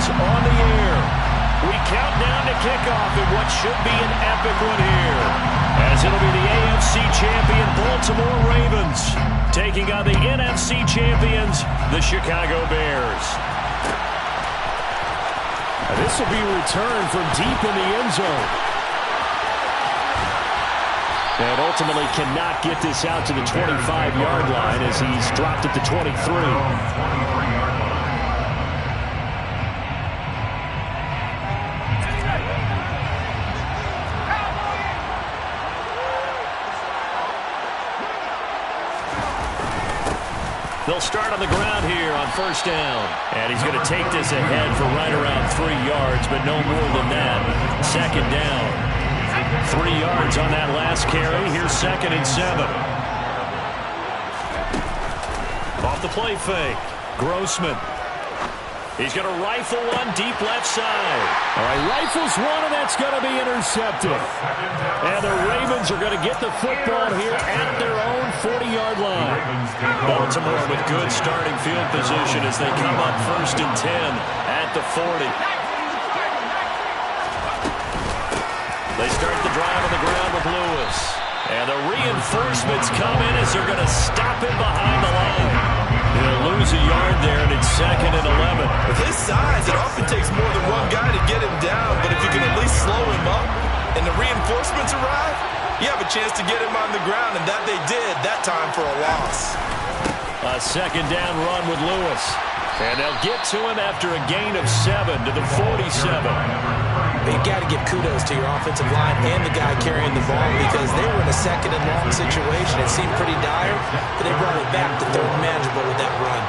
is on the air. We count down to kickoff in what should be an epic one here, as it'll be the AFC champion Baltimore Ravens taking on the NFC champions, the Chicago Bears. This will be a return from deep in the end zone. And ultimately cannot get this out to the 25-yard line as he's dropped at the 23. They'll start on the ground here on first down. And he's going to take this ahead for right around 3 yards, but no more than that. Second down. 3 yards on that last carry. Here's 2nd and 7. Off the play fake. Grossman. He's going to rifle one deep left side. All right, rifles one, and that's going to be intercepted. And the Ravens are going to get the football here at their own 40-yard line. Baltimore with good starting field position as they come up 1st and 10 at the 40. They start the drive on the ground with Lewis. And the reinforcements come in as they're going to stop him behind the line. He'll lose a yard there, and it's 2nd and 11. With his size, it often takes more than one guy to get him down, but if you can at least slow him up and the reinforcements arrive, you have a chance to get him on the ground, and that they did that time for a loss. A 2nd down run with Lewis. And they'll get to him after a gain of 7 to the 47. You've got to give kudos to your offensive line and the guy carrying the ball because they were in a 2nd and long situation. It seemed pretty dire, but they brought it back to 3rd and manageable with that run.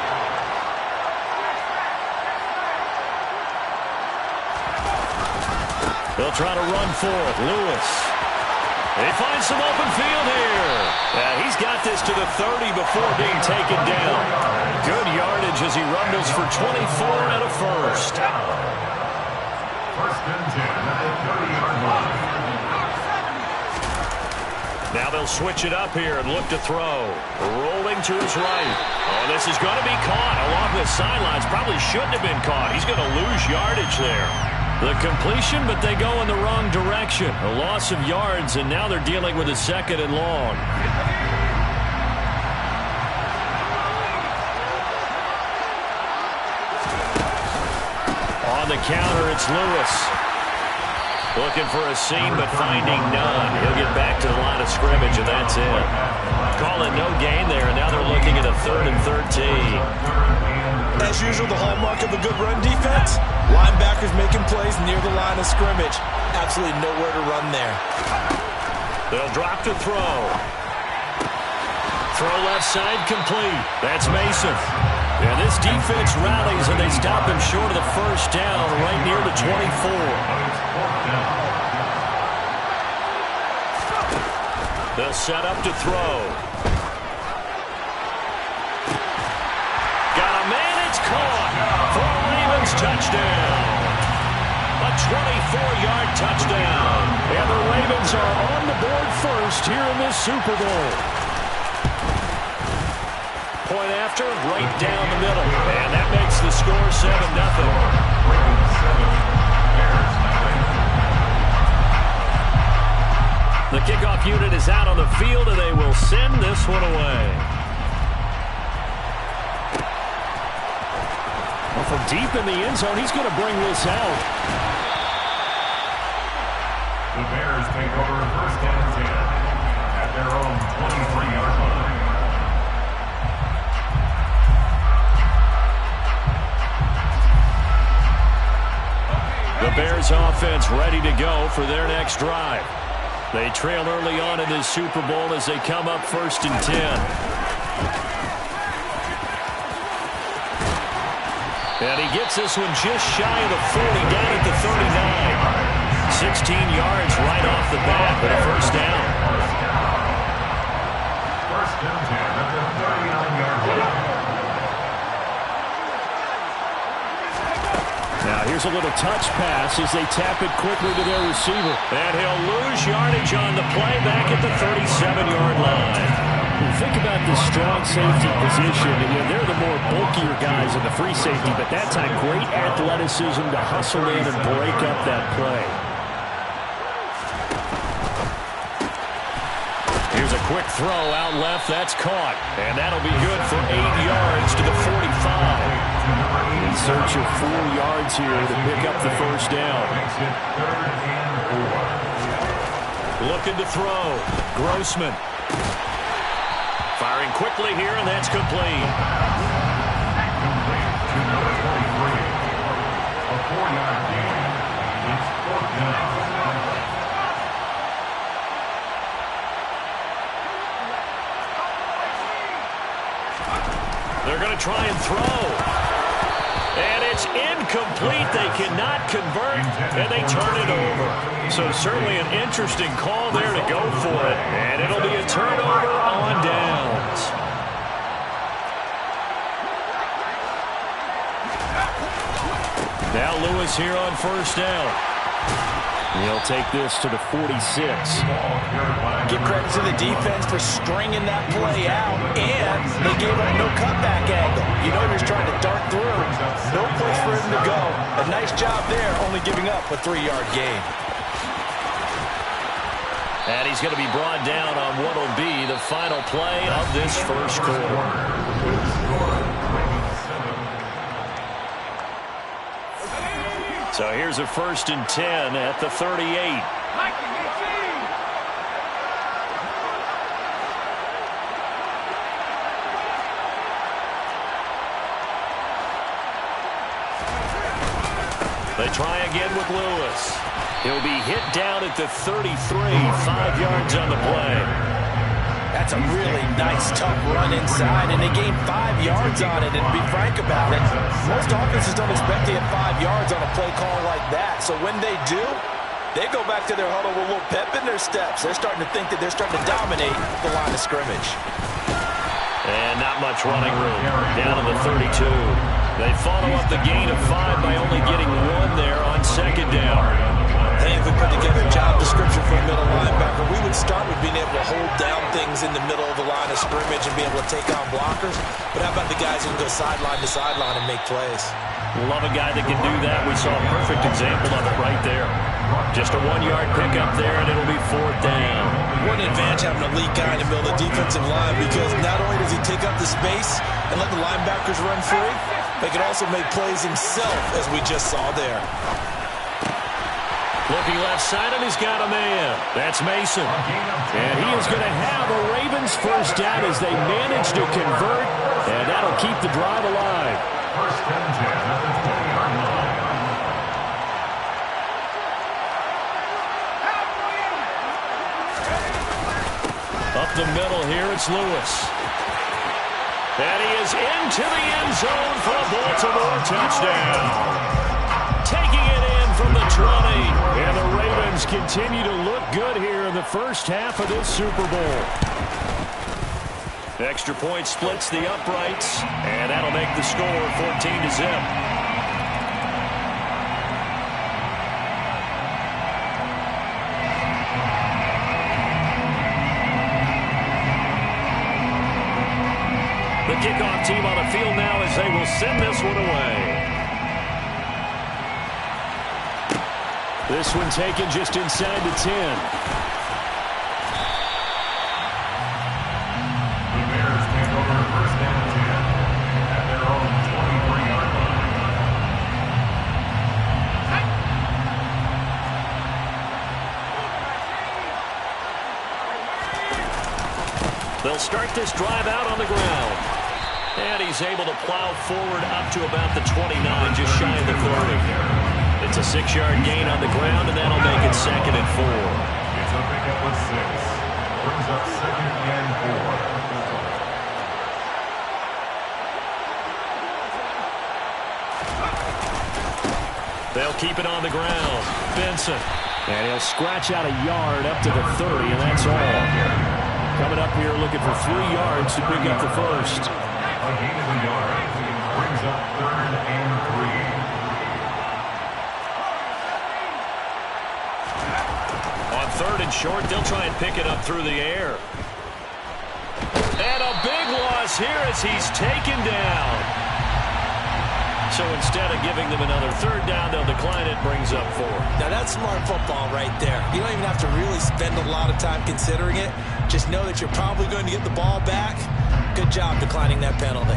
They'll try to run for it. Lewis. He finds some open field here. He's got this to the 30 before being taken down. Good yardage as he rumbles for 24 and a first. 1st and 10 at the 30-yard line. Now they'll switch it up here and look to throw. Rolling to his right. Oh, this is going to be caught along the sidelines. Probably shouldn't have been caught. He's going to lose yardage there. The completion, but they go in the wrong direction. A loss of yards, and now they're dealing with a 2nd and long. On the counter, it's Lewis. Looking for a seam, but finding none. He'll get back to the line of scrimmage, and that's it. Calling no gain there, and now they're looking at a 3rd and 13. As usual, the hallmark of a good run defense, linebackers making plays near the line of scrimmage. Absolutely nowhere to run there. They'll drop to throw. Throw left side complete. That's Mason. And this defense rallies, and they stop him short of the 1st down right near the 24. They'll set up to throw. Got a man, it's caught for a Ravens touchdown. A 24-yard touchdown. And the Ravens are on the board first here in this Super Bowl. Point after, right down the middle. And that makes the score 7-0. The kickoff unit is out on the field, and they will send this one away. Well, from deep in the end zone, he's going to bring this out. The Bears take over 1st and 10 at their own 23-yard line. The Bears offense ready to go for their next drive. They trail early on in this Super Bowl as they come up 1st and 10. And he gets this one just shy of the 40, down at the 39. 16 yards right off the bat, but a 1st down. 1st and 10 at the 39-yard line. Now here's a little touch pass as they tap it quickly to their receiver. And he'll lose yardage on the play back at the 37-yard line. Think about the strong safety position. They're the more bulkier guys in the free safety, but that time great athleticism to hustle in and break up that play. Here's a quick throw out left. That's caught. And that'll be good for 8 yards to the 45. In search of 4 yards here to pick up the first down. Looking to throw. Grossman. Firing quickly here, and that's complete. Complete to number 23. A 4-yard gain. It's 4th down. They're going to try and throw. And it's incomplete. They cannot convert, and they turn it over. So certainly an interesting call there to go for it. And it'll be a turnover on downs. Now Lewis here on first down. He'll take this to the 46. Give credit to the defense for stringing that play out, and they gave up no cutback angle. You know he was trying to dart through. No place for him to go. A nice job there, only giving up a 3-yard gain. And he's going to be brought down on what will be the final play of this first quarter. So here's a 1st and 10 at the 38. They try again with Lewis. He'll be hit down at the 33, 5 yards on the play. That's a really nice, tough run inside, and they gained 5 yards on it. And to be frank about it, most offenses don't expect to get 5 yards on a play call like that. So when they do, they go back to their huddle with a little pep in their steps. They're starting to think that they're starting to dominate the line of scrimmage. And not much running room. Down to the 32. They follow up the gain of 5 by only getting 1 there on 2nd down. I think if we put together a job description for a middle linebacker, we would start with being able to hold down things in the middle of the line of scrimmage and be able to take on blockers. But how about the guys who can go sideline to sideline and make plays? Love a guy that can do that. We saw a perfect example of it right there. Just a 1-yard pickup there, and it'll be 4th down. What an advantage having an elite guy in the middle of the defensive line, because not only does he take up the space and let the linebackers run free, but he can also make plays himself, as we just saw there. Looking left side, and he's got a man. That's Mason. And he is going to have a Ravens first down as they manage to convert, and that'll keep the drive alive. 1st and 10 at the 20-yard line. Up the middle here, it's Lewis. And he is into the end zone for a Baltimore touchdown. Taking it in from the 20. And the Ravens continue to look good here in the first half of this Super Bowl. Extra point splits the uprights, and that'll make the score 14-0. The kickoff team on the field now as they will send this one away. This one taken just inside the 10. The Bears take over 1st and 10 at their own 23-yard line. They'll start this drive out on the ground. And he's able to plow forward up to about the 29, just shy of the 30. It's a 6-yard gain on the ground, and that'll make it 2nd and 4. It's a pickup of 6. Brings up 2nd and 4. They'll keep it on the ground. Benson. And he'll scratch out a yard up to the 30, and that's all. Coming up here looking for 3 yards to pick up the first. A gain of a yard. Brings up 3rd and 3. On 3rd and short, they'll try and pick it up through the air. is here as he's taken down. So instead of giving them another third down, they'll decline it, brings up 4. Now that's smart football right there. You don't even have to really spend a lot of time considering it. Just know that you're probably going to get the ball back. Good job declining that penalty.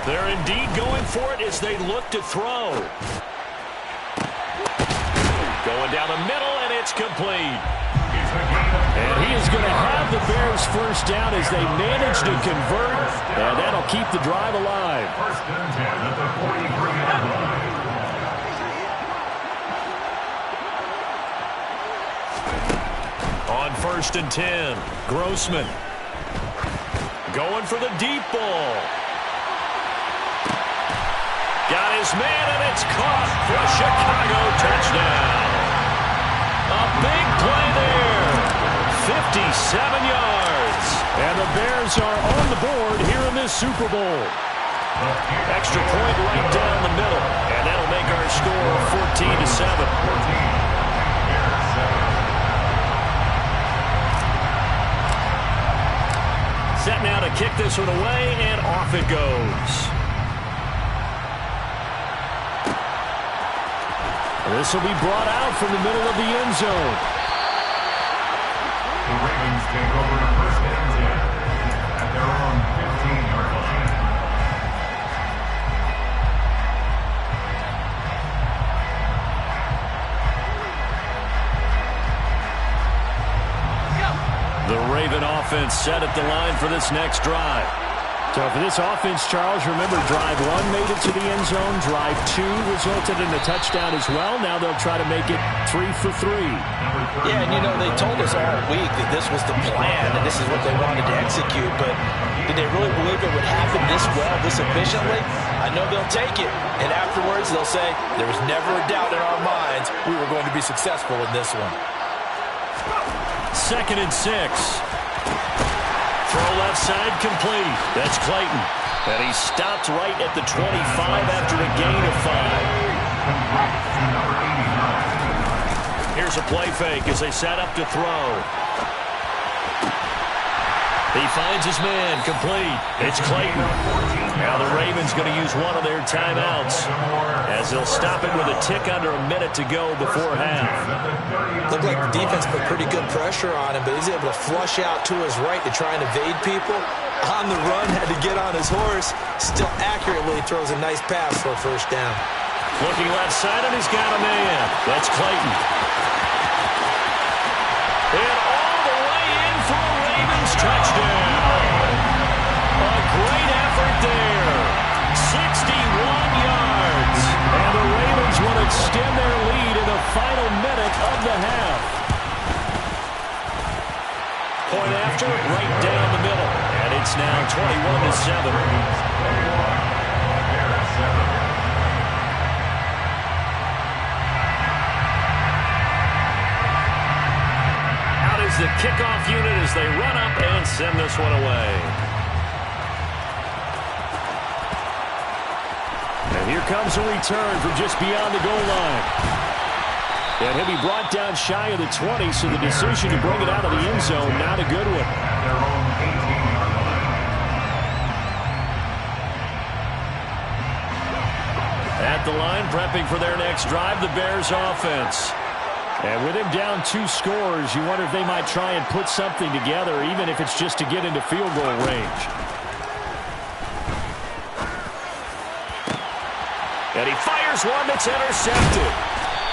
They're indeed going for it as they look to throw. Going down the middle, and it's complete. And he is going to have the Bears first down as they manage to convert, and that'll keep the drive alive. First and 10 at the 43-yard line. On first and 10, Grossman going for the deep ball. Got his man, and it's caught for a Chicago touchdown. A big play there. 57 yards. And the Bears are on the board here in this Super Bowl. Extra point right down the middle. And that'll make our score 14-7. Set now to kick this one away, and off it goes. This will be brought out from the middle of the end zone. The Ravens take over first and 10 at their own 15-yard line. The Raven offense set at the line for this next drive. So for this offense, Charles, remember drive 1 made it to the end zone. Drive 2 resulted in a touchdown as well. Now they'll try to make it 3 for 3. Yeah, and you know, they told us all week that this was the plan and this is what they wanted to execute, but did they really believe it would happen this well, this efficiently? I know they'll take it, and afterwards they'll say, there was never a doubt in our minds we were going to be successful in this one. 2nd and 6. Throw left side complete. That's Clayton. And he stopped right at the 25 after a gain of 5. Here's a play fake as they set up to throw. He finds his man complete. It's Clayton. Now the Ravens going to use one of their timeouts as they'll stop it with a tick under a minute to go before half. Looked like the defense put pretty good pressure on him, but he's able to flush out to his right to try and evade people. On the run, had to get on his horse. Still accurately throws a nice pass for a first down. Looking left side, and he's got a man. That's Clayton. And all the way in for a Ravens touchdown. A great effort there. 61 yards. And the Ravens will extend their lead in the final minute of the half. Point after, right down the middle. And it's now 21-7. Out is the kickoff unit as they run up and send this one away. And here comes a return from just beyond the goal line. And he'll be brought down shy of the 20, so the decision to bring it out of the end zone, not a good one. At the line, prepping for their next drive, the Bears offense. And with him down 2 scores, you wonder if they might try and put something together, even if it's just to get into field goal range. And he fires one that's intercepted.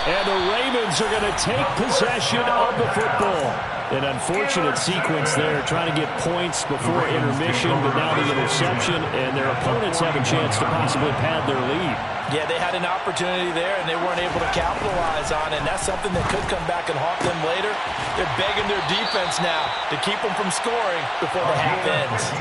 And the Ravens are going to take possession of the football. An unfortunate sequence there, trying to get points before intermission, but now the interception, and their opponents have a chance to possibly pad their lead. Yeah, they had an opportunity there, and they weren't able to capitalize on it, and that's something that could come back and haunt them later. They're begging their defense now to keep them from scoring before the half ends.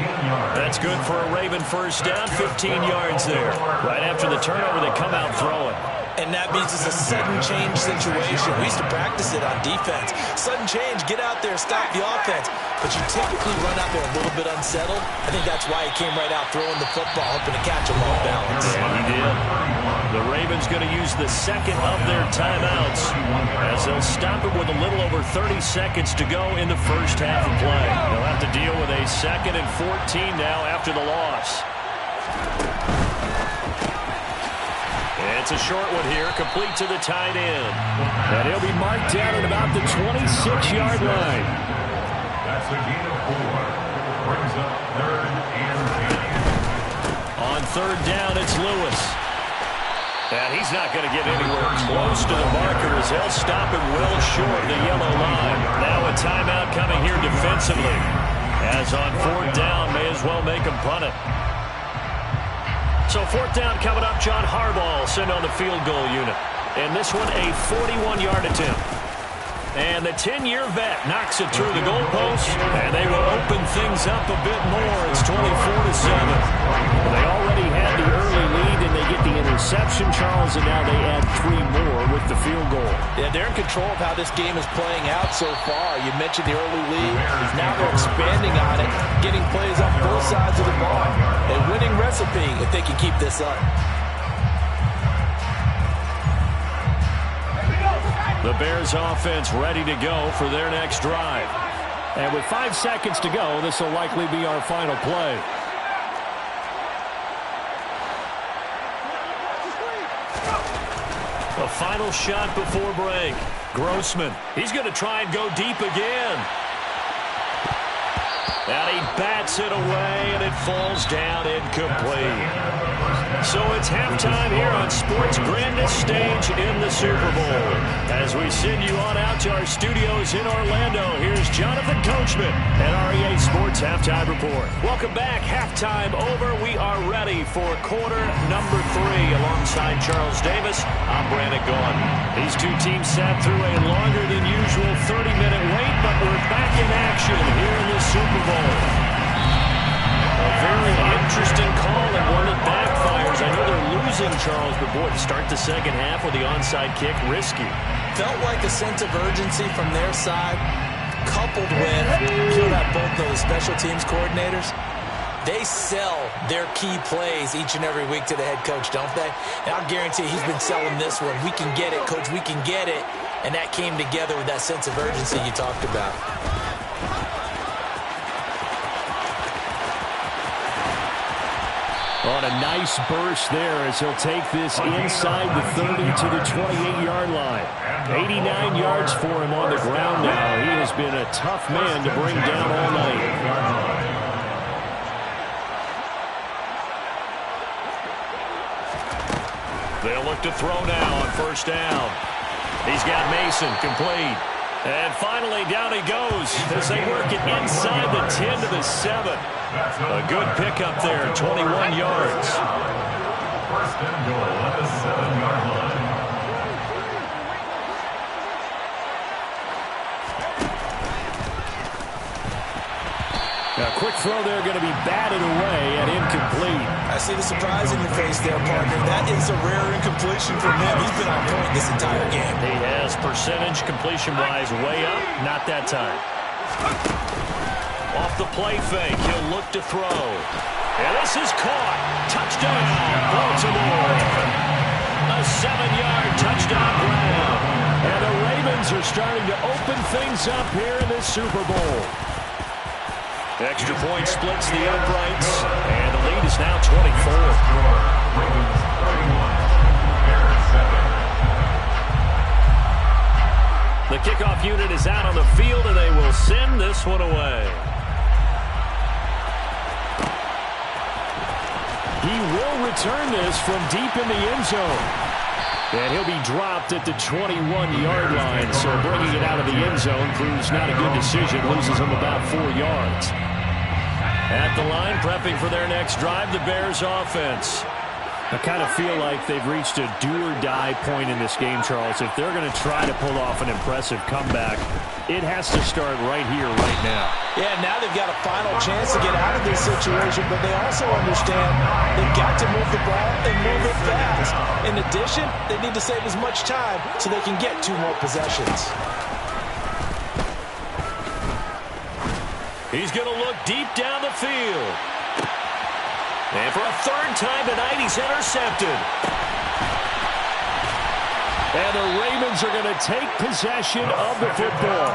That's good for a Raven first down, 15 yards there. Right after the turnover, they come out throwing. And that means it's a sudden change situation. We used to practice it on defense. Sudden change, get out there, stop the offense. But you typically run out there a little bit unsettled. I think that's why he came right out throwing the football, hoping to catch him off balance. Yeah, he did. The Ravens going to use the second of their timeouts as they'll stop it with a little over 30 seconds to go in the first half of play. They'll have to deal with a 2nd and 14 now after the loss. It's a short one here, complete to the tight end. And he'll be marked down at about the 26-yard line. That's a gain of 4. Brings up 3rd and 10. On 3rd down, it's Lewis. And he's not going to get anywhere close to the marker as they'll stop him well short of the yellow line. Now a timeout coming here defensively. As on 4th down, may as well make him punt it. So 4th down coming up, John Harbaugh sent on the field goal unit. And this one a 41-yard attempt. And the 10-year vet knocks it through the goalpost, and they will open things up a bit more. It's 24-7. Well, they already had the early lead, and they get the interception, Charles, and now they add 3 more with the field goal. Yeah, they're in control of how this game is playing out so far. You mentioned the early lead. Now they're expanding on it, getting plays on both sides of the ball. A winning recipe if they can keep this up. The Bears offense ready to go for their next drive. And with 5 seconds to go, this will likely be our final play. The final shot before break. Grossman, he's going to try and go deep again. And he bats it away, and it falls down incomplete. So it's halftime here on sports' grandest stage in the Super Bowl. As we send you on out to our studios in Orlando, here's Jonathan Coachman and REA Sports Halftime Report. Welcome back. Halftime over. We are ready for quarter number 3. Alongside Charles Davis, I'm Brandon Gaughan. These two teams sat through a longer than usual 30-minute wait, but we're back in action here in the Super Bowl. A very interesting call and one that backfires. I know they're losing, Charles, but boy, to start the second half with the onside kick, risky. Felt like a sense of urgency from their side, coupled with, you know that both those special teams coordinators, they sell their key plays each and every week to the head coach, don't they? And I'll guarantee he's been selling this one. We can get it, coach, we can get it. And that came together with that sense of urgency you talked about. On a nice burst there as he'll take this inside the 30 to the 28-yard line. 89 yards for him on the ground now. He has been a tough man to bring down all night. They'll look to throw now on 1st down. He's got Mason complete. And finally, down he goes as they work it inside the 10 to the 7. A good pickup there, 21 yards. 1st and goal at the 7-yard line. A quick throw there going to be batted away and incomplete. I see the surprise in your face there, partner. That is a rare incompletion from him. He's been on point this entire game. He has percentage completion-wise way up. Not that time. Off the play fake, he'll look to throw. And this is caught. Touchdown, Baltimore. A 7-yard touchdown grab. And the Ravens are starting to open things up here in this Super Bowl. Extra point splits the uprights, and the lead is now 24. Ravens 31, Bears 7. The kickoff unit is out on the field, and they will send this one away. He will return this from deep in the end zone. And he'll be dropped at the 21-yard line, so bringing it out of the end zone proves not a good decision. Loses him about 4 yards. At the line, prepping for their next drive, the Bears offense. I kind of feel like they've reached a do-or-die point in this game, Charles. If they're going to try to pull off an impressive comeback, it has to start right here, right now. Yeah, now they've got a final chance to get out of this situation, but they also understand they've got to move the ball and move it fast. In addition, they need to save as much time so they can get 2 more possessions. He's going to look deep down the field. And for a 3rd time tonight, he's intercepted. And the Ravens are going to take possession of the football.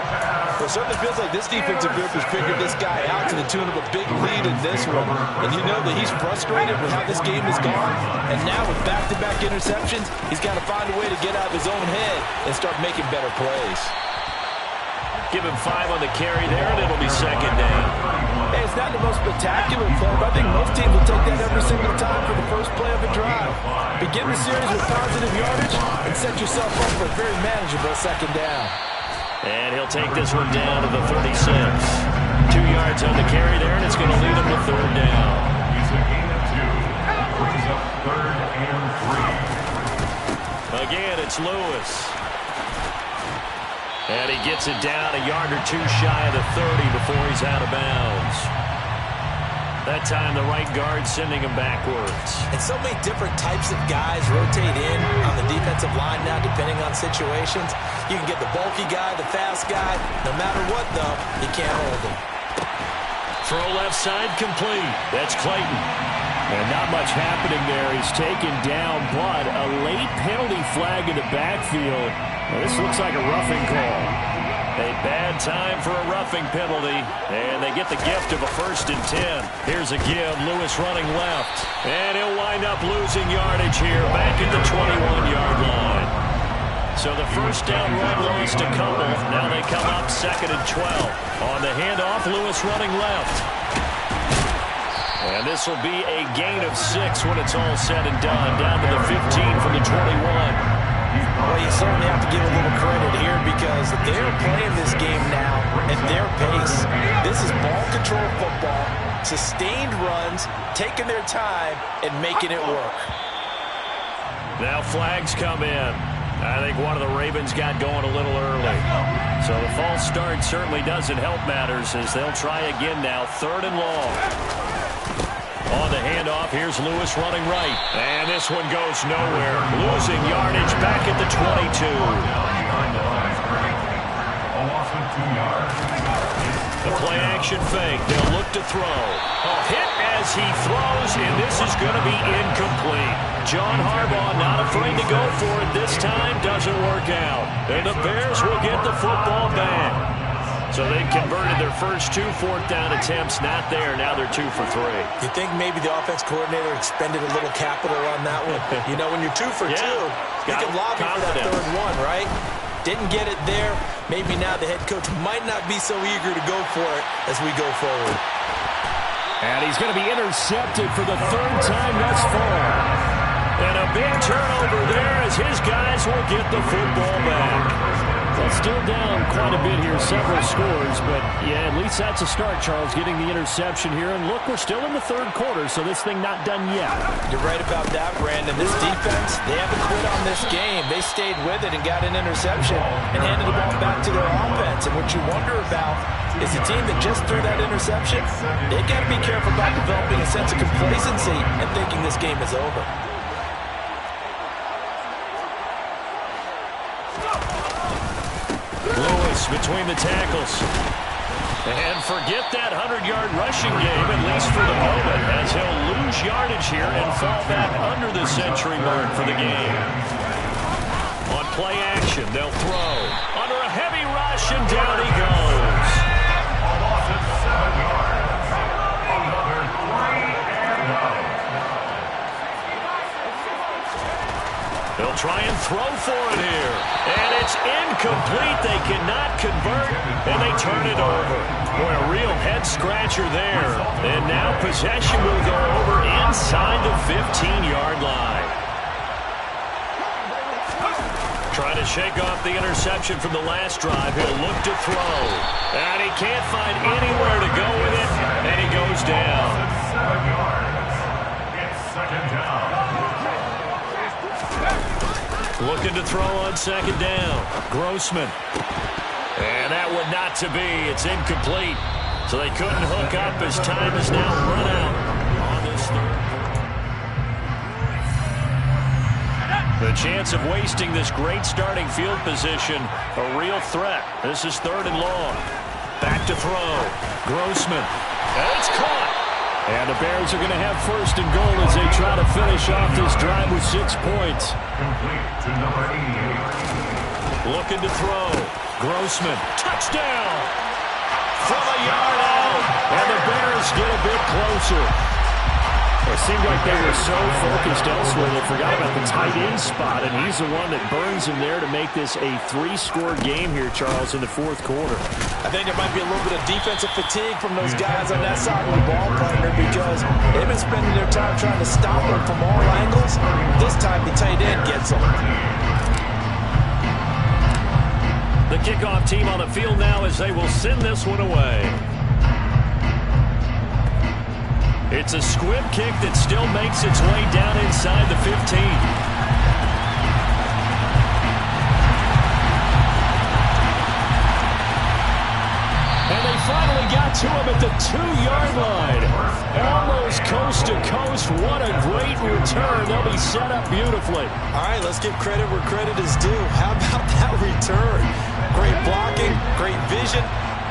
Well, it certainly feels like this defensive group has figured this guy out to the tune of a big lead in this one. And you know that he's frustrated with how this game has gone. And now with back-to-back interceptions, he's got to find a way to get out of his own head and start making better plays. Give him 5 on the carry there, and it'll be 2nd down. Hey, it's not the most spectacular play, but I think most teams will take that every single time for the first play of a drive. Begin the series with positive yardage and set yourself up for a very manageable 2nd down. And he'll take this one down to the 36. 2 yards on the carry there, and it's going to lead him to 3rd down. He's a gain of 2. Brings up 3rd and 3. Again, it's Lewis. And he gets it down a yard or 2 shy of the 30 before he's out of bounds. That time, the right guard sending him backwards. And so many different types of guys rotate in on the defensive line now, depending on situations. You can get the bulky guy, the fast guy. No matter what, though, you can't hold him. Throw left side complete. That's Clayton. And not much happening there. He's taken down, but a late penalty flag in the backfield. Well, this looks like a roughing call. A bad time for a roughing penalty, and they get the gift of a 1st and 10. Here's a give. Lewis running left, and he'll wind up losing yardage here back at the 21-yard line. So the 1st down run lost a couple. Now they come up 2nd and 12. On the handoff, Lewis running left. And this will be a gain of 6 when it's all said and done. Down to the 15 from the 21. Well, you certainly have to give a little credit here because they're playing this game now at their pace. This is ball control football, sustained runs, taking their time, and making it work. Now flags come in. I think one of the Ravens got going a little early. So the false start certainly doesn't help matters as they'll try again now, 3rd and long. On the handoff, here's Lewis running right. And this one goes nowhere. Losing yardage back at the 22. The play-action fake. They'll look to throw. A hit as he throws, and this is going to be incomplete. John Harbaugh not afraid to go for it this time. Doesn't work out. And the Bears will get the football back. So they've converted their first 2 4th down attempts. Not there. Now they're 2 for 3. You think maybe the offense coordinator expended a little capital on that one? You know, when you're 2 for 2, you can lobby for that 3rd one, right? Didn't get it there. Maybe now the head coach might not be so eager to go for it as we go forward. And he's going to be intercepted for the 3rd time thus far. And a big turnover there as his guys will get the football back. Well, still down quite a bit here, several scores, but yeah, at least that's a start, Charles, getting the interception here. And look, we're still in the 3rd quarter, so this thing not done yet. You're right about that, Brandon. This defense, they haven't quit on this game. They stayed with it and got an interception and handed the ball back to their offense. And what you wonder about is the team that just threw that interception, they've got to be careful about developing a sense of complacency and thinking this game is over. Lewis between the tackles. And forget that 100-yard rushing game, at least for the moment, as he'll lose yardage here and fall back under the century mark for the game. On play action, they'll throw. Under a heavy rush, and down he goes. A loss of 7 yards. Another 3 and out. They'll try and throw for it here. And it's incomplete. They cannot convert, and they turn it over. Boy, a real head-scratcher there. And now possession will go over inside the 15-yard line. Trying to shake off the interception from the last drive. He'll look to throw. And he can't find anywhere to go with it, and he goes down. 7 yards. It's 2nd down. Looking to throw on second down. Grossman. And that one not to be. It's incomplete. So they couldn't hook up as time is now run out on this third. The chance of wasting this great starting field position, a real threat. This is 3rd and long. Back to throw. Grossman. And it's caught. And the Bears are going to have 1st and goal as they try to finish off this drive with 6 points. Complete to number 88. Looking to throw. Grossman. Touchdown. From a yard out. And the Bears get a bit closer. It seemed like they were so focused elsewhere they forgot about the tight end spot, and he's the one that burns him there to make this a 3-score game here, Charles, in the 4th quarter. I think there might be a little bit of defensive fatigue from those guys on that side of the ball, partner, because they've been spending their time trying to stop them from all angles. This time the tight end gets them. The kickoff team on the field now as they will send this one away. It's a squib kick that still makes its way down inside the 15. And they finally got to him at the 2-yard line. Almost coast to coast. What a great return. They'll be set up beautifully. All right, let's give credit where credit is due. How about that return? Great blocking, great vision,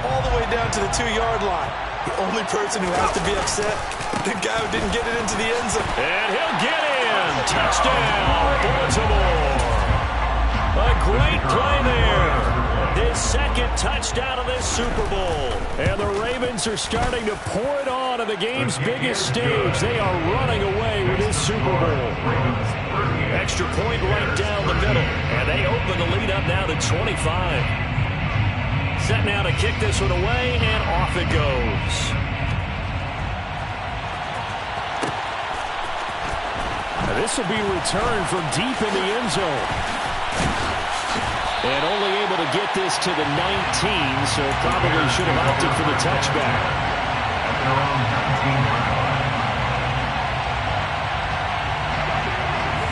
all the way down to the 2-yard line. The only person who has to be upset, the guy who didn't get it into the end zone. And he'll get in. Touchdown, Baltimore. A great play there. His 2nd touchdown of this Super Bowl. And the Ravens are starting to pour it on the game's biggest stage. They are running away with this Super Bowl. Extra point right down the middle. And they open the lead up now to 25. Set now to kick this one away, and off it goes. Now this will be returned from deep in the end zone. And only able to get this to the 19, so probably should have opted for the touchback.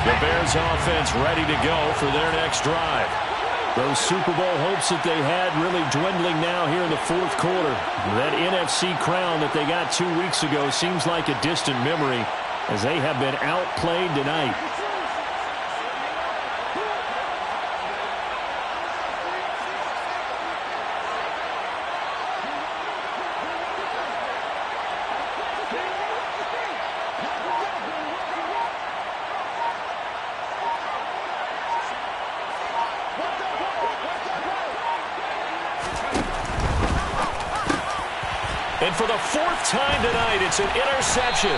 The Bears offense ready to go for their next drive. Those Super Bowl hopes that they had really dwindling now here in the 4th quarter. That NFC crown that they got 2 weeks ago seems like a distant memory as they have been outplayed tonight. And for the 4th time tonight, it's an interception.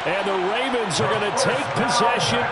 And the Ravens are going to take possession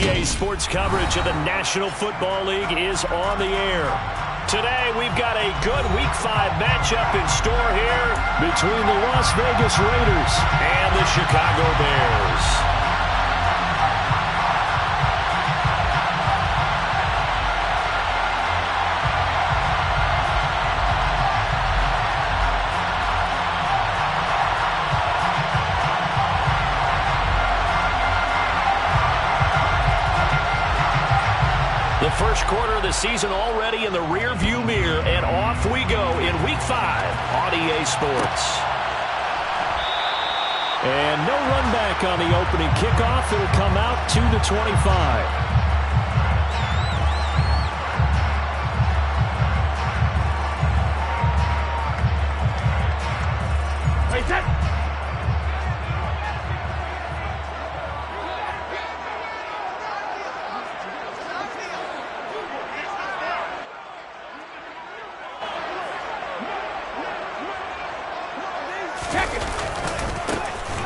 RDA Sports coverage of the National Football League is on the air. Today, we've got a good Week 5 matchup in store here between the Las Vegas Raiders and the Chicago Bears. The first quarter of the season already in the rear-view mirror, and off we go in Week 5 on EA Sports. And no run back on the opening kickoff. It'll come out to the 25.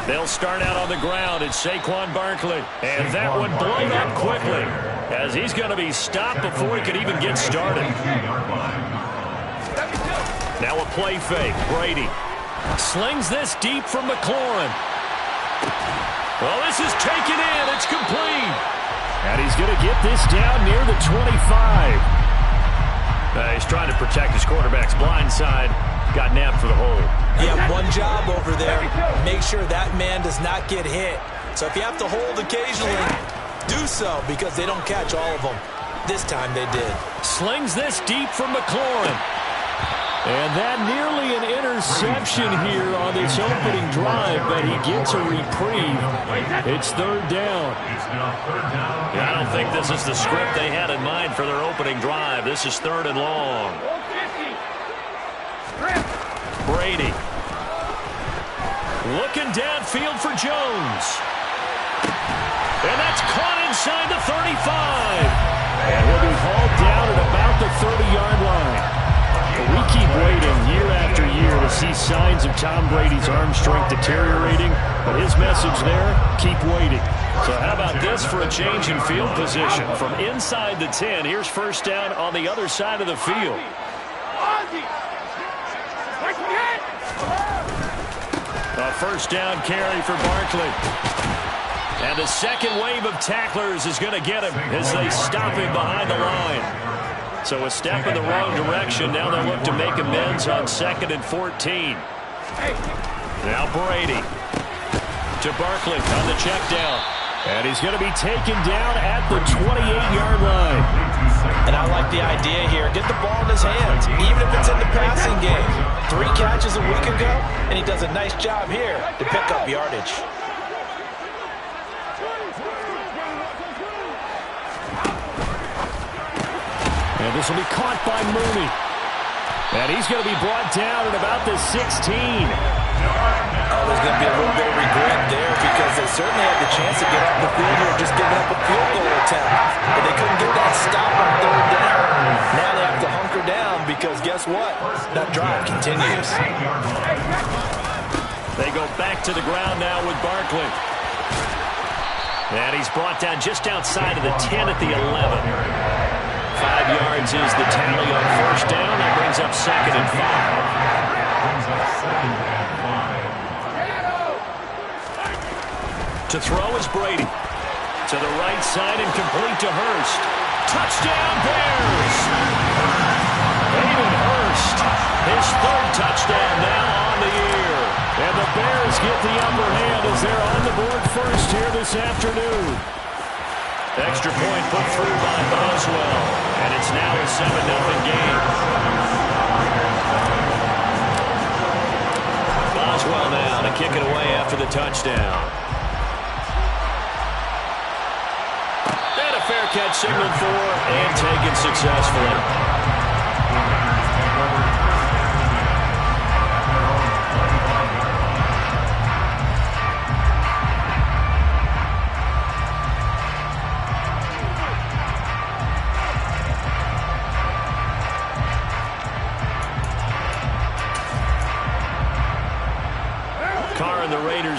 They'll start out on the ground. It's Saquon Barkley. And that one blown up quickly as he's going to be stopped before he could even get started. Now a play fake. Brady slings this deep from McLaurin. Well, this is taken in. It's complete. And he's going to get this down near the 25. He's trying to protect his quarterback's blind side. Got nabbed for the hold. You have one job over there. Make sure that man does not get hit. So if you have to hold occasionally, do so because they don't catch all of them. This time they did. Slings this deep from McLaurin. And that nearly an interception here on this opening drive, but he gets a reprieve. It's third down. Yeah, I don't think this is the script they had in mind for their opening drive. This is third and long. Brady looking downfield for Jones. And that's caught inside the 35. And he'll be hauled down at about the 30-yard line. We keep waiting year after year to see signs of Tom Brady's arm strength deteriorating. But his message there, keep waiting. So how about this for a change in field position? From inside the 10, here's first down on the other side of the field. A first down carry for Barkley. And the second wave of tacklers is going to get him as they stop him behind the line. So a step in the wrong direction. Now they look to make amends on 2nd and 14. Now Brady to Barkley on the check down. And he's going to be taken down at the 28-yard line. And I like the idea here. Get the ball in his hands, even if it's in the passing game. 3 catches a week ago, and he does a nice job here to pick up yardage. And this will be caught by Mooney. And he's going to be brought down at about the 16. Oh, there's going to be a little bit of regret there because they certainly had the chance to get off the field here just giving up a field goal attempt. But they couldn't get that stop on third down. Now they have to hunker down because guess what? That drive continues. They go back to the ground now with Barkley. And he's brought down just outside of the 10 at the 11. 5 yards is the tally on first down. That brings up 2nd and 5. To throw is Brady. To the right side and complete to Hurst. Touchdown Bears! Hayden Hurst, his 3rd touchdown now on the year. And the Bears get the upper hand as they're on the board first here this afternoon. Extra point put through by Boswell. And it's now a 7-0 game. Boswell now to kick it away after the touchdown. And a fair catch signaled for and taken successfully.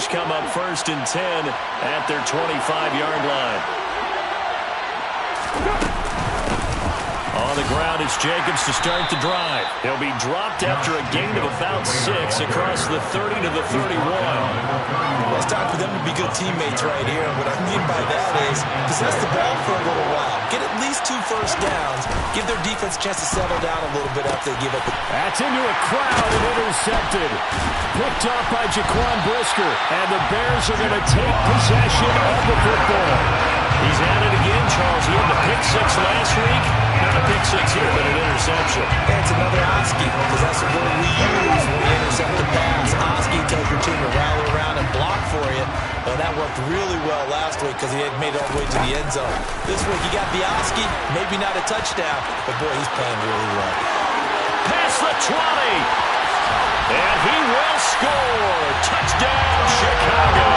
Come up 1st and 10 at their 25-yard line. On the ground, it's Jacobs to start the drive. He'll be dropped after a gain of about 6 across the 30 to the 31. Well, it's time for them to be good teammates right here. And what I mean by that is possess the ball for a little while. Get at least 2 first downs. Give their defense a chance to settle down a little bit after they give up. That's into a crowd and intercepted. Picked off by Jaquan Brisker. And the Bears are going to take possession of the football. He's at it again, Charles. He had the pick 6 last week. Not a pick 6 here, but an interception. And it's another Oski, because that's the word we use when we intercept the pass. Oski tells your team to rally around and block for you. Well, that worked really well last week because he had made it all the way to the end zone. This week, you got the Oski, maybe not a touchdown, but boy, he's playing really well. Pass the 20. And he will score. Touchdown, Chicago.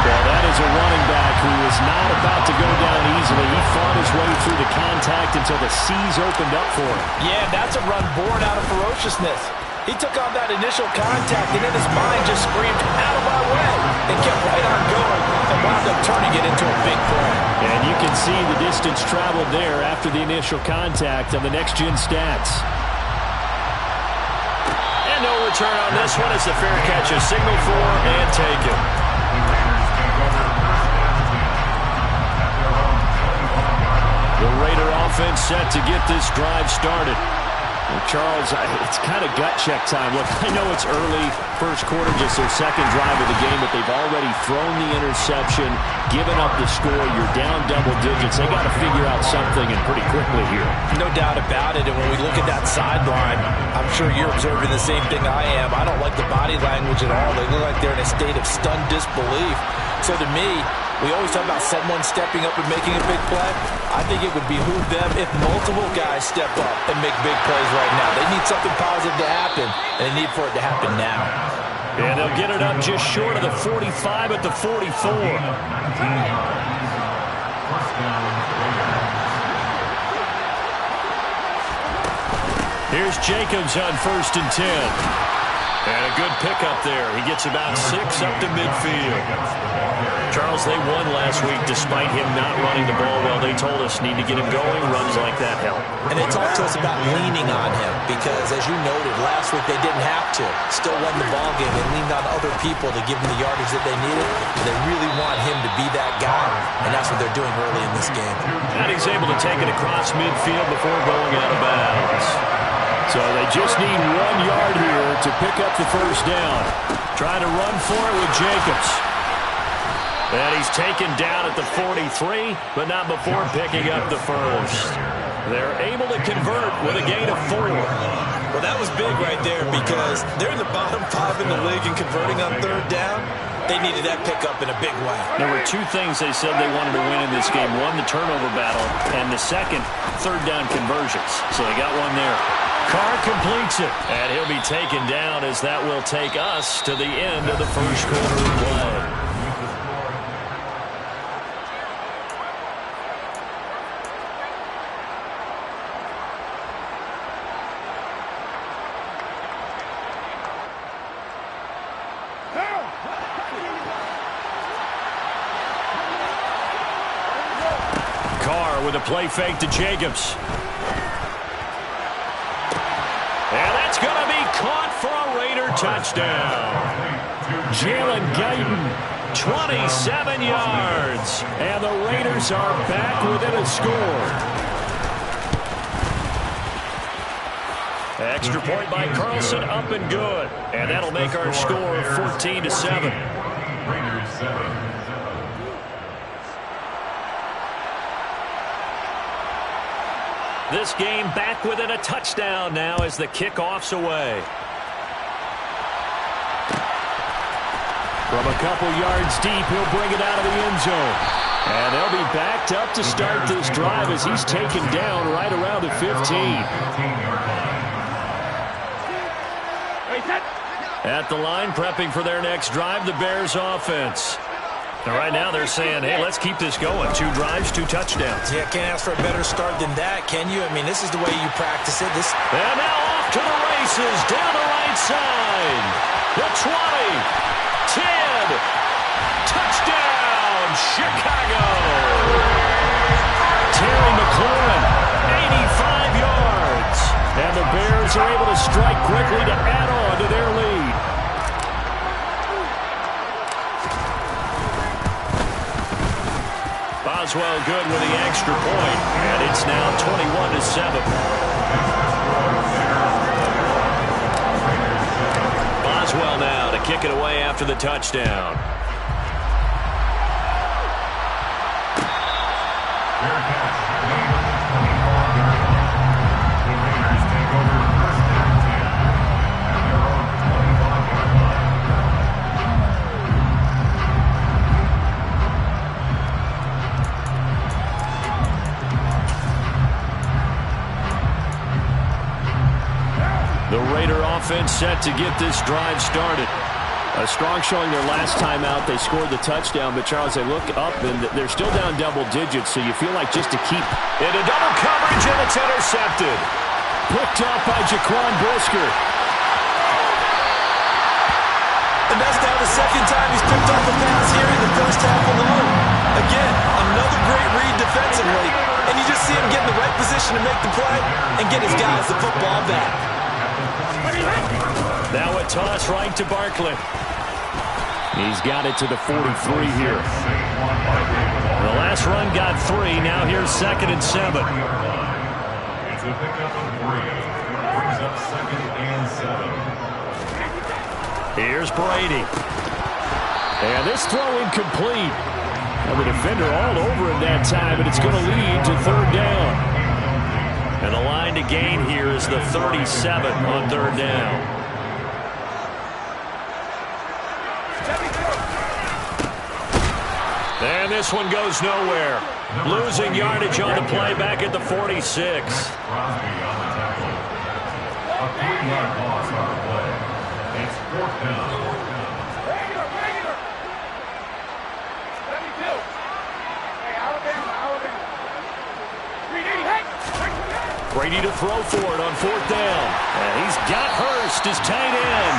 Well, that is a running back who is not about to go down easily. He fought his way through the contact until the seas opened up for him. Yeah, that's a run born out of ferociousness. He took on that initial contact, and in his mind just screamed, out of my way, and kept right on going, and wound up turning it into a big play. And you can see the distance traveled there after the initial contact on the next-gen stats. And no return on this one as the fair catch is signaled for and taken. The Raider offense set to get this drive started. Well, Charles, it's kind of gut check time. Look, I know it's early, first quarter, just their second drive of the game, but they've already thrown the interception, given up the score. You're down double digits. They got to figure out something, and pretty quickly here. No doubt about it, and when we look at that sideline, I'm sure you're observing the same thing I am. I don't like the body language at all. They look like they're in a state of stunned disbelief. So to me, we always talk about someone stepping up and making a big play. I think it would behoove them if multiple guys step up and make big plays right now. They need something positive to happen, and they need for it to happen now. And they'll get it up just short of the 45 at the 44. Here's Jacobs on 1st and 10. And a good pickup there. He gets about 6 up to midfield. Charles, they won last week despite him not running the ball well. They told us need to get him going. Runs like that help. And they talked to us about leaning on him because, as you noted, last week they didn't have to. Still won the ball game. They leaned on other people to give them the yardage that they needed. And they really want him to be that guy. And that's what they're doing early in this game. And he's able to take it across midfield before going out of bounds. So they just need 1 yard here to pick up the first down. Trying to run for it with Jacobs. And he's taken down at the 43, but not before picking up the first. They're able to convert with a gain of 4. Well, that was big right there because they're in the bottom 5 in the league and converting on 3rd down. They needed that pickup in a big way. There were 2 things they said they wanted to win in this game. One, the turnover battle, and the second, 3rd down conversions. So they got one there. Carr completes it, and he'll be taken down as that will take us to the end of the first quarter of play. Carr with a play fake to Jacobs. And that's going to be caught for a Raider touchdown. Jalen Guyton, 27 yards. And the Raiders are back within a score. Extra point by Carlson, up and good. And that'll make our score 14-7. Raiders 7. This game back within a touchdown now as the kickoff's away. From a couple yards deep, he'll bring it out of the end zone. And they'll be backed up to start this drive as he's taken down right around the 15. At the line, prepping for their next drive, the Bears offense. And right now they're saying, hey, let's keep this going. 2 drives, 2 touchdowns. Yeah, can't ask for a better start than that, can you? I mean, this is the way you practice it. And now off to the races, down the right side. The 20, 10, touchdown, Chicago. Bears are able to strike quickly to add on to their lead. Boswell good with the extra point, and it's now 21-7. Boswell now to kick it away after the touchdown. The Raider offense set to get this drive started. A strong showing their last time out. They scored the touchdown, but Charles, they look up and they're still down double digits, so you feel like just to keep. Into double coverage, and it's intercepted. Picked up by Jaquan Brisker. And that's now the second time he's picked up a pass here in the first half alone. Again, another great read defensively, and you just see him get in the right position to make the play and get his guys the football back. Now a toss right to Barkley. He's got it to the 43 here. The last run got 3. Now here's 2nd and 7. It's a pickup of 3. Brings up 2nd and 7. Here's Brady. And this throw incomplete. Well, the defender all over him that time, but it's going to lead to 3rd down. And the line to gain here is the 37 on 3rd down. And this one goes nowhere. Losing yardage on the play back at the 46. Crosby on the tackle. A 3-yard loss on the play. It's 4th down. Brady to throw for it on 4th down. And he's got Hurst, his tight end.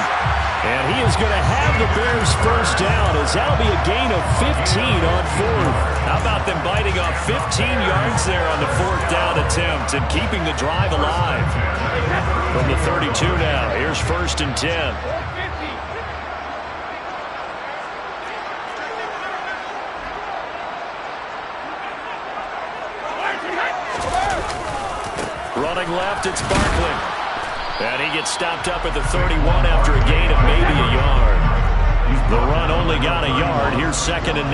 And he is going to have the Bears first down, as that'll be a gain of 15 on 4th. How about them biting off 15 yards there on the 4th down attempt and keeping the drive alive? From the 32 now, here's 1st and 10. Running left, it's Barkley. And he gets stopped up at the 31 after a gain of maybe a yard. The run only got a yard. Here's 2nd and 9.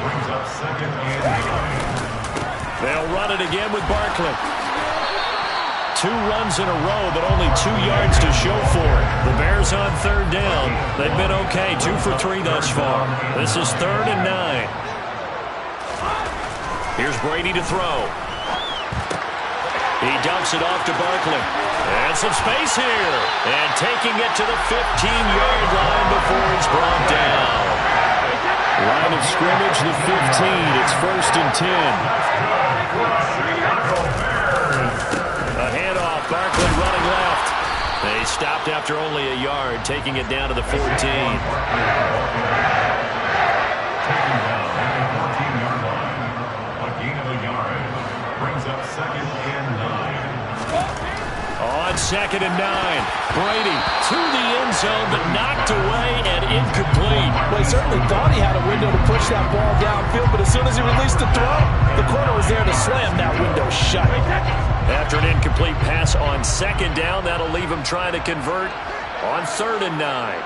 Brings up 2nd and 9. They'll run it again with Barkley. 2 runs in a row, but only 2 yards to show for it. The Bears on 3rd down. They've been okay, 2 for 3 thus far. This is 3rd and 9. Here's Brady to throw. He dumps it off to Barkley. And some space here. And taking it to the 15-yard line before he's brought down. Line of scrimmage, the 15. It's 1st and 10. A handoff. Barkley running left. They stopped after only a yard, taking it down to the 14. Taking down at the 14-yard line. A gain of a yard. Brings up 2nd and 9. On 2nd and 9, Brady to the end zone, but knocked away and incomplete. Well, he certainly thought he had a window to push that ball downfield, but as soon as he released the throw, the corner was there to slam that window shut. After an incomplete pass on 2nd down, that'll leave him trying to convert on 3rd and 9.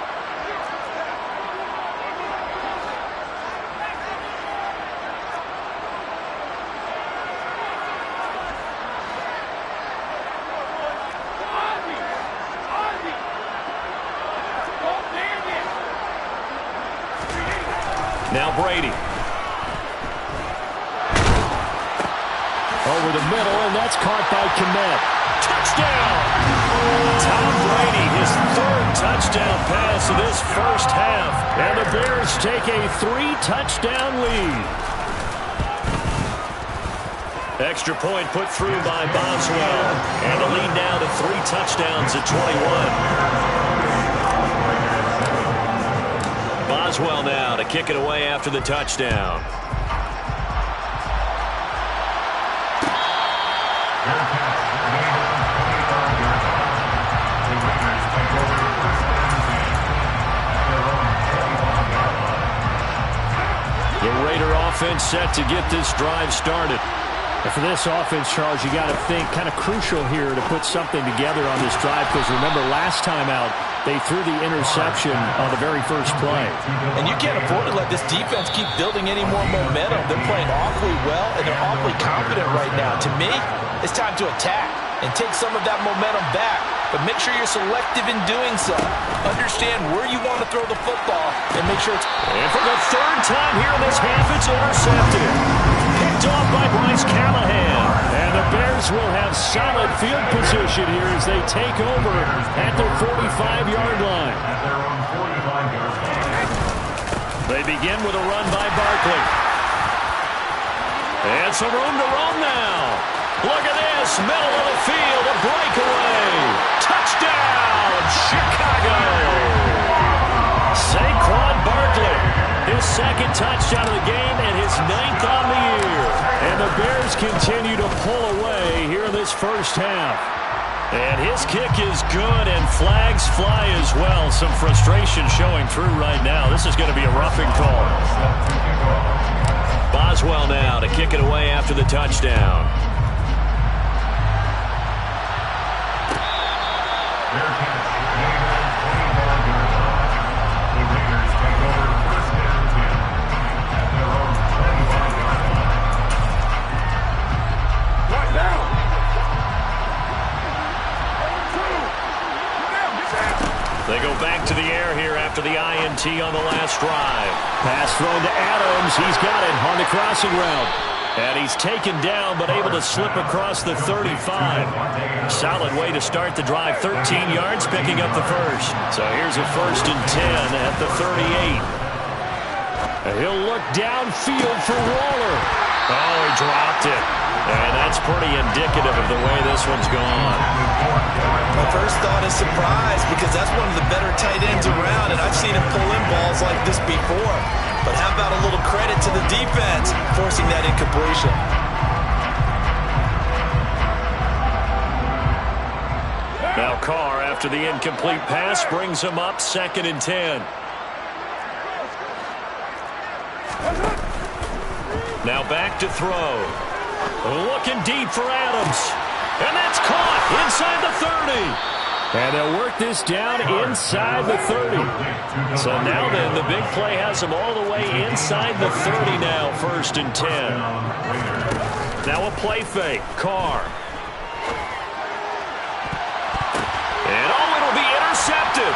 Now Brady. Over the middle, and that's caught by Kmet. Touchdown! Tom Brady, his 3rd touchdown pass of this first half. And the Bears take a 3-touchdown lead. Extra point put through by Boswell. And the lead now to 3 touchdowns at 21. Boswell now to kick it away after the touchdown. The Raider offense set to get this drive started. And for this offense, Charles, you got to think kind of crucial here to put something together on this drive because remember last time out they threw the interception on the very first play. And you can't afford to let this defense keep building any more momentum. They're playing awfully well and they're awfully confident right now. To me, it's time to attack and take some of that momentum back. But make sure you're selective in doing so. Understand where you want to throw the football and make sure it's... And for the third time here in this half, it's intercepted. Picked off by Bryce Callahan. And the Bears will have solid field position here as they take over at their 45-yard line. They begin with a run by Barkley. And some room to roam now. Look at this, middle of the field, a breakaway. Touchdown, Chicago. Saquon Barkley, his second touchdown of the game and his 9th on the year. And the Bears continue to pull away here in this first half. And his kick is good, and flags fly as well. Some frustration showing through right now. This is going to be a roughing call. Boswell now to kick it away after the touchdown. They go back to the air here after the INT on the last drive. Pass thrown to Adams. He's got it on the crossing route. And he's taken down but able to slip across the 35. Solid way to start the drive. 13 yards picking up the first. So here's a 1st and 10 at the 38. And he'll look downfield for Waller. Oh, he dropped it. And that's pretty indicative of the way this one's gone. My first thought is surprise because that's one of the better tight ends around, and I've seen him pull in balls like this before. But how about a little credit to the defense forcing that incompletion? Now Carr, after the incomplete pass, brings him up 2nd and 10. Now back to throw. Looking deep for Adams. And that's caught inside the 30. And they'll work this down inside the 30. So now then, the big play has them all the way inside the 30 now, 1st and 10. Now a play fake. Carr. And it'll be intercepted.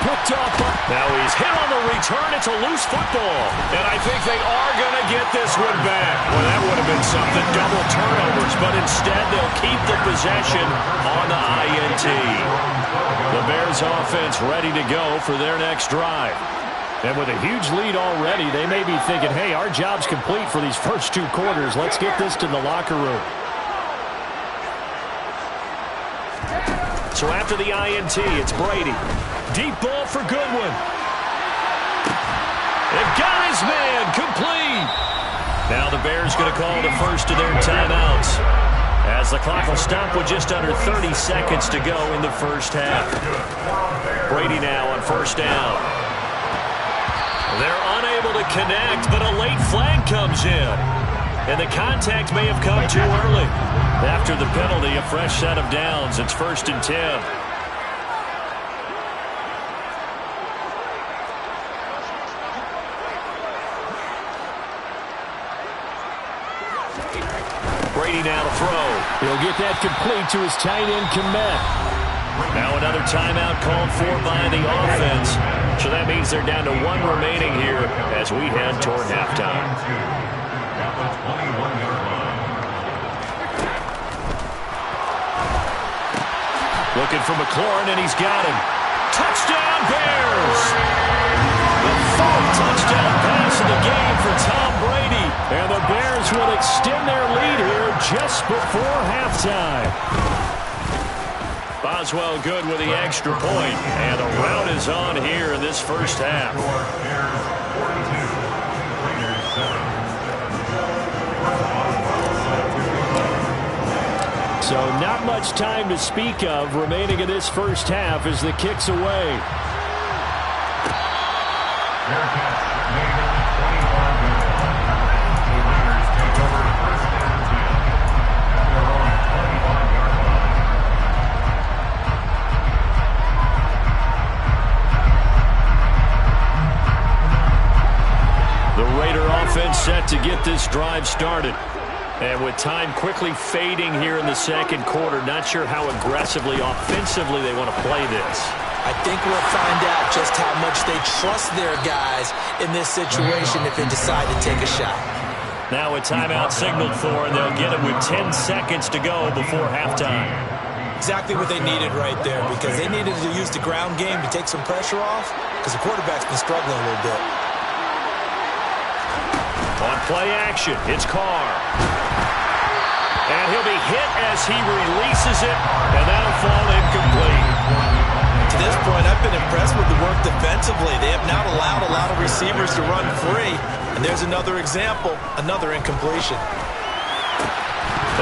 Picked up. Now he's hit on the return. It's a loose football. And I think they are going to get this one back. Well, that would have been something. Double turnovers. But instead, they'll keep the possession on the INT. The Bears offense ready to go for their next drive. And with a huge lead already, they may be thinking, hey, our job's complete for these first 2 quarters. Let's get this to the locker room. So after the INT, it's Brady. Deep ball for Goodwin. They've got his man complete. Now the Bears going to call the first of their timeouts as the clock will stop with just under 30 seconds to go in the first half. Brady now on 1st down. They're unable to connect, but a late flag comes in. And the contact may have come too early. After the penalty, a fresh set of downs. It's 1st and 10. Brady now to throw. He'll get that complete to his tight end, Kmet. Now another timeout called for by the offense. So that means they're down to 1 remaining here as we head toward halftime. Looking for McLaurin, and he's got him. Touchdown, Bears! The 4th touchdown pass of the game for Tom Brady. And the Bears will extend their lead here just before halftime. Boswell good with the extra point. And the rout is on here in this first half. So not much time to speak of remaining in this first half as the kick's away. Raider offense set to get this drive started. And with time quickly fading here in the second quarter, not sure how aggressively, offensively they want to play this. I think we'll find out just how much they trust their guys in this situation if they decide to take a shot. Now a timeout signaled for, and they'll get it with 10 seconds to go before halftime. Exactly what they needed right there, because they needed to use the ground game to take some pressure off, because the quarterback's been struggling a little bit. On play action, it's Carr. And he'll be hit as he releases it, and that'll fall incomplete. To this point, I've been impressed with the work defensively. They have not allowed a lot of receivers to run free. And there's another example, another incompletion.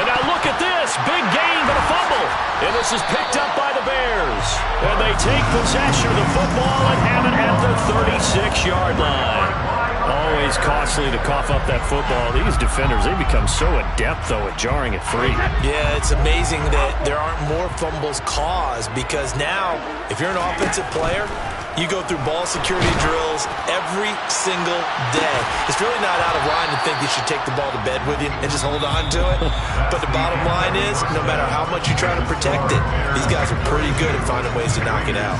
And now look at this. Big gain, but a fumble. And this is picked up by the Bears. And they take possession of the football and have it at the 36-yard line. Always costly to cough up that football. These defenders, they become so adept, though, at jarring it free. Yeah, it's amazing that there aren't more fumbles caused, because now, if you're an offensive player, you go through ball security drills every single day. It's really not out of line to think you should take the ball to bed with you and just hold on to it. But the bottom line is, no matter how much you try to protect it, these guys are pretty good at finding ways to knock it out.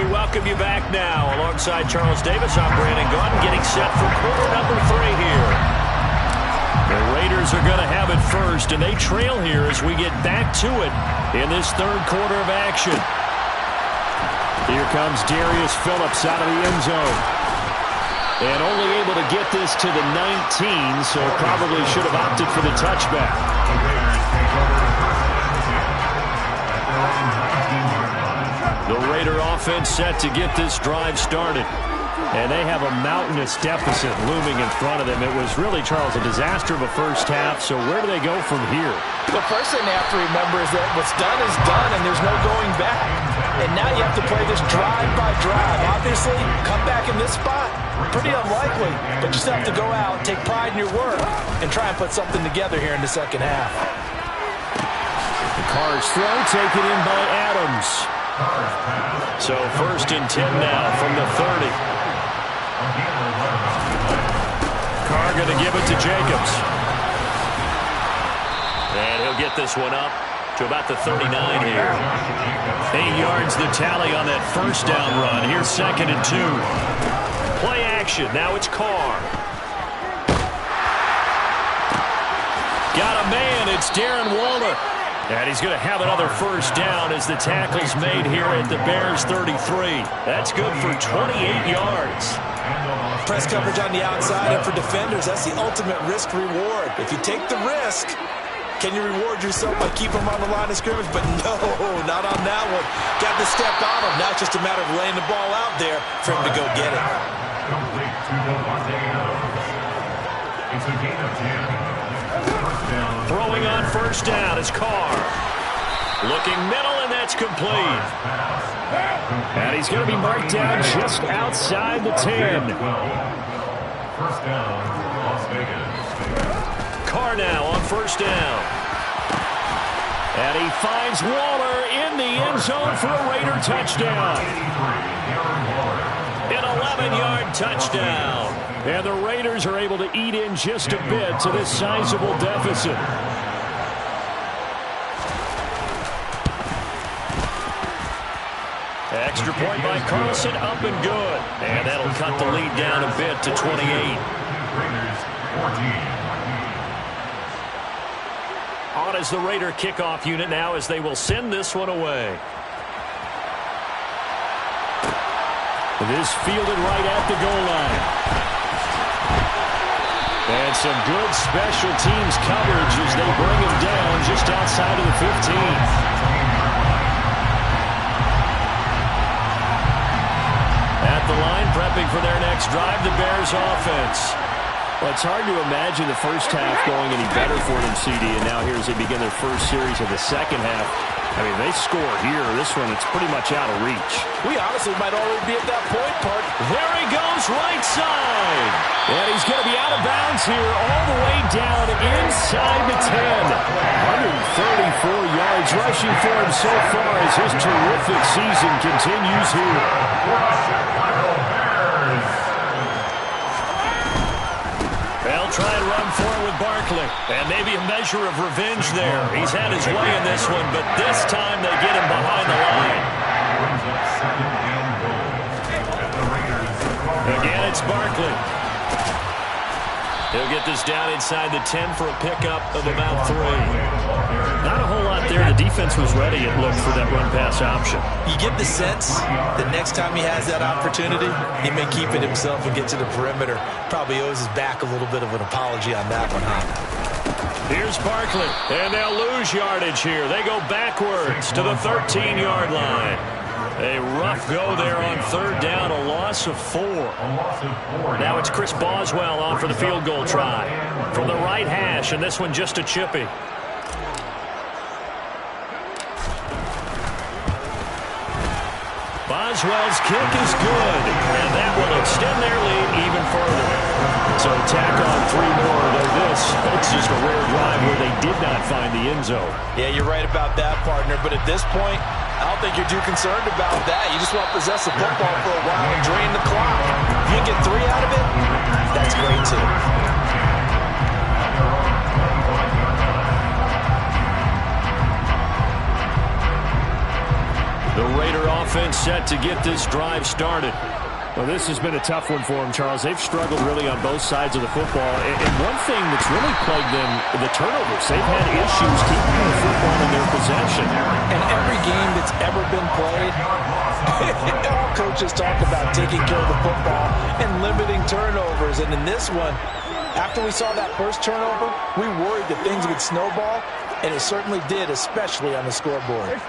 Welcome you back now. Alongside Charles Davis, I'm Brandon Gaudin, getting set for quarter number 3 here. The Raiders are going to have it first, and they trail here as we get back to it in this third quarter of action. Here comes Darius Phillips out of the end zone. And only able to get this to the 19, so probably should have opted for the touchback. The Raider offense set to get this drive started. And they have a mountainous deficit looming in front of them. It was really, Charles, a disaster of a first half. So where do they go from here? The first thing they have to remember is that what's done is done, and there's no going back. And now you have to play this drive by drive. Obviously, come back in this spot, pretty unlikely. But you still have to go out, take pride in your work, and try and put something together here in the second half. The Carr's throw taken in by Adams. So first and 10 now from the 30. Carr going to give it to Jacobs. And he'll get this one up to about the 39 here. 8 yards the tally on that first down run. Here's second and 2. Play action. Now it's Carr. Got a man. It's Darren Waller. And he's going to have another first down as the tackle's made here at the Bears 33. That's good for 28 yards. Press coverage on the outside, and for defenders, that's the ultimate risk-reward. If you take the risk, can you reward yourself by keeping them on the line of scrimmage? But no, not on that one. Got to step on him. Now it's just a matter of laying the ball out there for him to go get it. It's a gain of 10. Throwing on first down is Carr. Looking middle, and that's complete. And he's going to be marked down just outside the 10. First down, Las Vegas. Carr now on first down. And he finds Waller in the end zone for a Raider touchdown. An 11-yard touchdown. And the Raiders are able to eat in just a bit to this sizable deficit. Extra point by Carlson, up and good. And that'll cut the lead down a bit to 28. Raiders 14. On is the Raider kickoff unit now as they will send this one away. This fielded right at the goal line. And some good special teams coverage as they bring him down just outside of the 15. At the line, prepping for their next drive, the Bears offense. Well, it's hard to imagine the first half going any better for them, CD, and now here as they begin their first series of the second half. I mean, they score here. This one, it's pretty much out of reach. We honestly might already be at that point, Park. There he goes, right side. And he's going to be out of bounds here all the way down inside the 10. 134 yards rushing for him so far as his terrific season continues here. They'll try and run for it with Barkley. And maybe a measure of revenge there. He's had his way in this one, but this time they get him behind the line. Again, it's Barkley. He'll get this down inside the 10 for a pickup of about 3. Not a whole lot there. The defense was ready, it looked, for that run-pass option. You get the sense that next time he has that opportunity, he may keep it himself and get to the perimeter. Probably owes his back a little bit of an apology on that one, huh? Here's Barkley, and they'll lose yardage here. They go backwards to the 13-yard line. A rough go there on third down, a loss of 4. Now it's Chris Boswell on for the field goal try. From the right hash, and this one just a chippy. Boswell's kick is good, and that will extend their lead even further. So tack on 3 more, though it's just a rare drive where they did not find the end zone. Yeah, you're right about that, partner, but at this point, I don't think you're too concerned about that. You just want to possess the football for a while and drain the clock. If you can get 3 out of it, that's great too. The Raider offense set to get this drive started. Well, this has been a tough one for them, Charles. They've struggled really on both sides of the football. And one thing that's really plagued them, the turnovers. They've had issues keeping the football in their possession. And every game that's ever been played, all coaches talk about taking care of the football and limiting turnovers. And in this one, after we saw that first turnover, we worried that things would snowball, and it certainly did, especially on the scoreboard.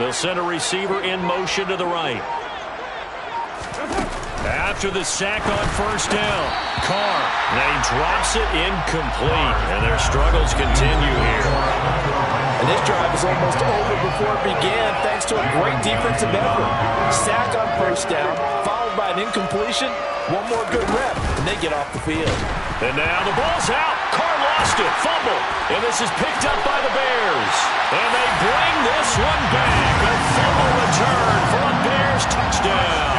They'll send a receiver in motion to the right. After the sack on first down, Carr. Now he drops it incomplete, and their struggles continue here. And this drive is almost over before it began, thanks to a great defensive effort. Sack on first down, followed by an incompletion. One more good rep, and they get off the field. And now the ball's out. Carr lost it, fumble, and this is picked up by the Bears. And they bring this one back. A fumble return for a Bears touchdown.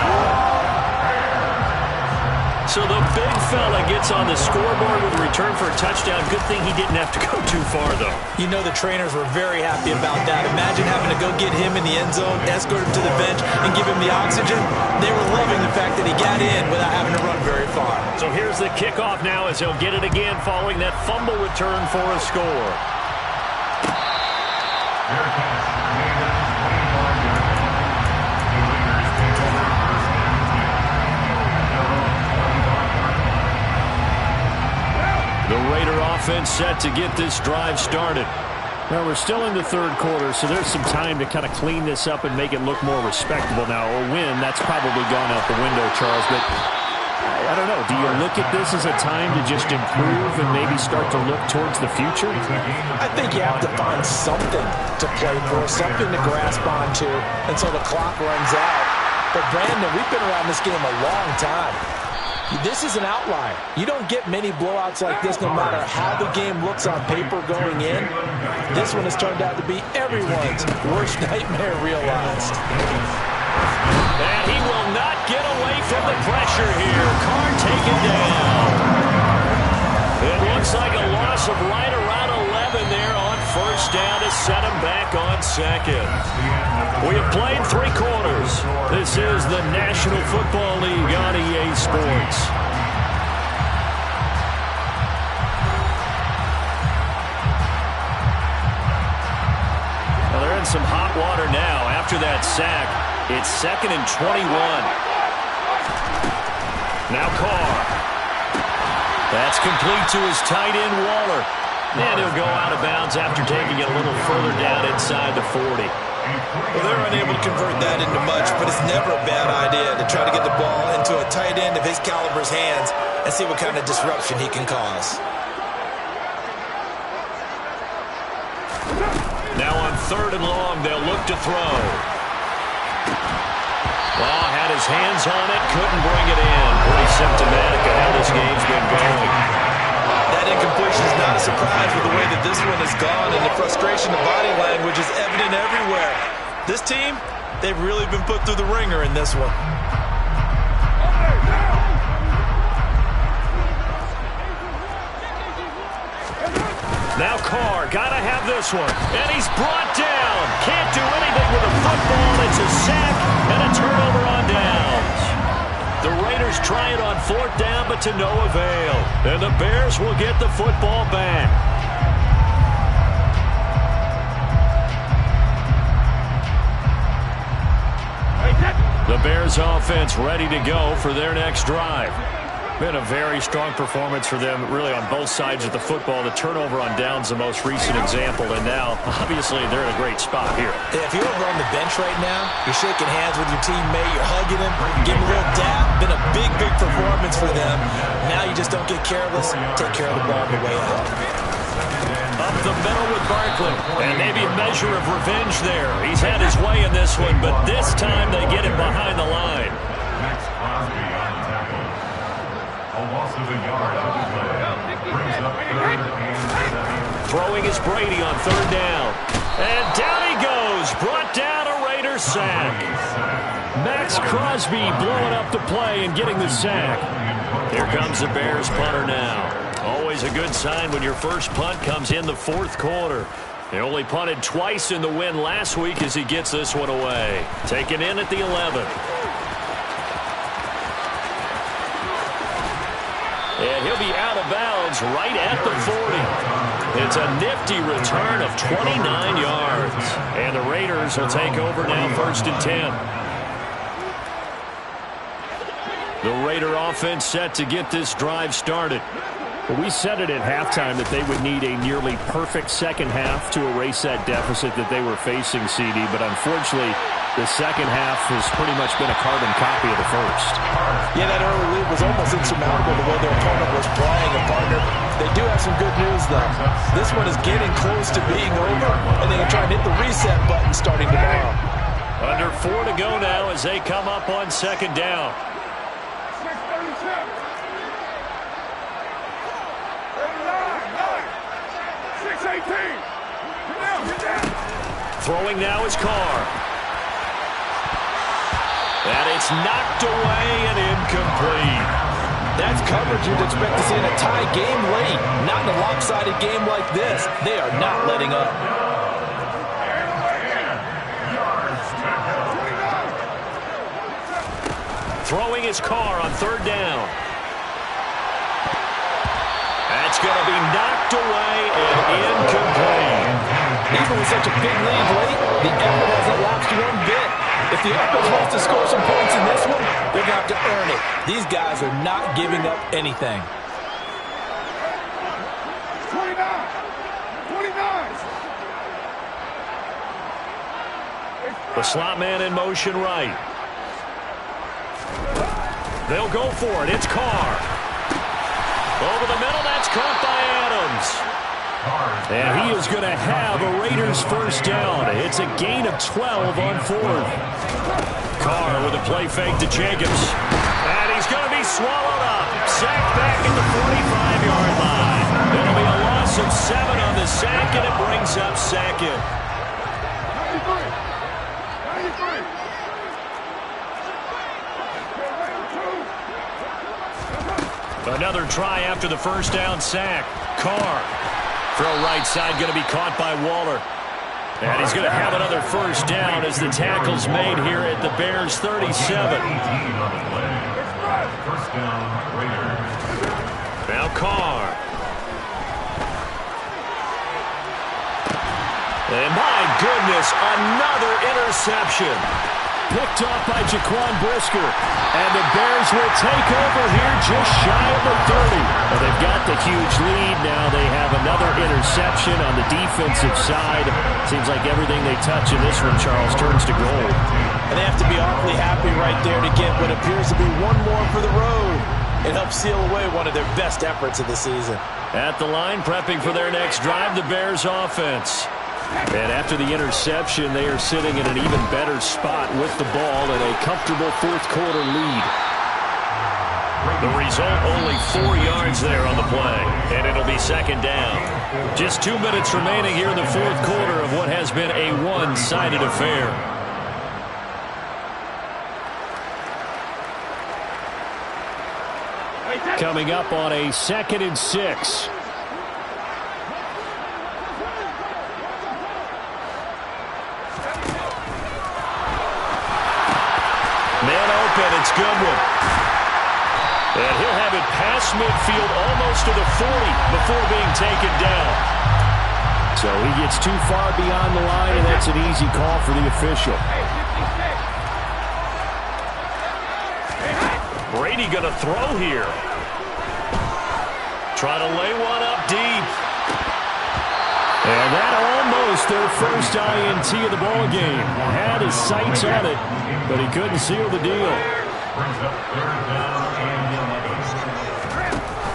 So the big fella gets on the scoreboard with a return for a touchdown. Good thing he didn't have to go too far, though. You know the trainers were very happy about that. Imagine having to go get him in the end zone, escort him to the bench, and give him the oxygen. They were loving the fact that he got in without having to run very far. So here's the kickoff now as he'll get it again following that fumble return for a score. The Raider offense set to get this drive started. Well, we're still in the third quarter, so there's some time to kind of clean this up and make it look more respectable now. A win, that's probably gone out the window, Charles, but I don't know. Do you look at this as a time to just improve and maybe start to look towards the future? I think you have to find something to play for, something to grasp onto until the clock runs out. But, Brandon, we've been around this game a long time. This is an outlier. You don't get many blowouts like this no matter how the game looks on paper going in. This one has turned out to be everyone's worst nightmare realized. And he will not get away from the pressure here. Carr taken down. It looks like a loss of right around 11 there on first down to set him back on second. We have played 3 quarters. This is the National Football League on EA Sports. Well, they're in some hot water now. After that sack, it's 2nd and 21. Now Carr. That's complete to his tight end, Waller. And he'll go out of bounds after taking it a little further down inside the 40. Well, they're unable to convert that into much, but it's never a bad idea to try to get the ball into a tight end of his caliber's hands and see what kind of disruption he can cause. Now on 3rd and long. They'll look to throw. Well, had his hands on it, couldn't bring it in. Pretty symptomatic of how this game's been going. That incompletion is not a surprise with the way that this one has gone, and the frustration of body language is evident everywhere. This team, they've really been put through the ringer in this one. Now Carr, gotta have this one. And he's brought down. Can't do anything with a football. It's a sack and a turnover on downs. The Raiders try it on 4th down, but to no avail. And the Bears will get the football back. The Bears offense ready to go for their next drive. Been a very strong performance for them, really, on both sides of the football. The turnover on downs, the most recent example, and now, obviously, they're in a great spot here. Yeah, if you're over on the bench right now, you're shaking hands with your teammate, you're hugging him, giving him a little dap. Been a big, big performance for them. Now you just don't get careless. Take care of the ball on the way out. Up the middle with Barkley, and maybe a measure of revenge there. He's had his way in this one, but this time they get him behind the line. Max Crosby on the tackle. A loss of a yard on the play. Brings up 3rd and 7. Throwing is Brady on 3rd down. And down he goes. Brought down a Raiders sack. Max Crosby blowing up the play and getting the sack. Here comes the Bears punter now. Always a good sign when your first punt comes in the 4th quarter. They only punted twice in the win last week as he gets this one away. Taken in at the 11. And he'll be out of bounds right at the 40. It's a nifty return of 29 yards. And the Raiders will take over now 1st and 10. The Raider offense set to get this drive started. Well, we said it at halftime that they would need a nearly perfect second half to erase that deficit that they were facing, CD. But unfortunately, the second half has pretty much been a carbon copy of the first. Yeah, that early lead was almost insurmountable the way their opponent was playing. And, partner, they do have some good news, though. This one is getting close to being over, and they can try and hit the reset button starting tomorrow. Under 4 to go now as they come up on 2nd down. Throwing now is Carr. And it's knocked away and incomplete. That's coverage you'd expect to see in a tie game late. Not in a lopsided game like this. They are not letting up. Throwing his Carr on 3rd down. That's going to be knocked away and incomplete. Even with such a big lead late, the effort hasn't lapsed one bit. If the offense wants to score some points in this one, they're going to have to earn it. These guys are not giving up anything. 29. The slot man in motion right. They'll go for it. It's Carr. Over the middle, that's caught by Adams. And he is going to have a Raiders 1st down. It's a gain of 12 on 4th. Carr with a play fake to Jacobs. And he's going to be swallowed up. Sacked back at the 45-yard line. It'll be a loss of 7 on the sack, and it brings up 2nd. Another try after the 1st down sack. Carr. Throw right side going to be caught by Waller. And he's going to have another 1st down as the tackle's made here at the Bears 37. 1st down, Raiders. Now Carr. And my goodness, another interception. Picked off by Jaquan Brisker. And the Bears will take over here just shy of the 30. Well, they've got the huge lead. Now they have another interception on the defensive side. Seems like everything they touch in this one, Charles, turns to gold. And they have to be awfully happy right there to get what appears to be one more for the road. It helps seal away one of their best efforts of the season. At the line, prepping for their next drive, the Bears offense. And after the interception, they are sitting in an even better spot with the ball in a comfortable fourth-quarter lead. The result, only 4 yards there on the play, and it'll be second down. Just 2 minutes remaining here in the fourth quarter of what has been a one-sided affair. Coming up on a 2nd and 6. Man open, it's Goodwin. And he'll have it past midfield almost to the 40 before being taken down. So he gets too far beyond the line, and that's an easy call for the official. Brady going to throw here. Trying to lay one up deep. And that almost their first INT of the ball game. Had his sights on it, but he couldn't seal the deal.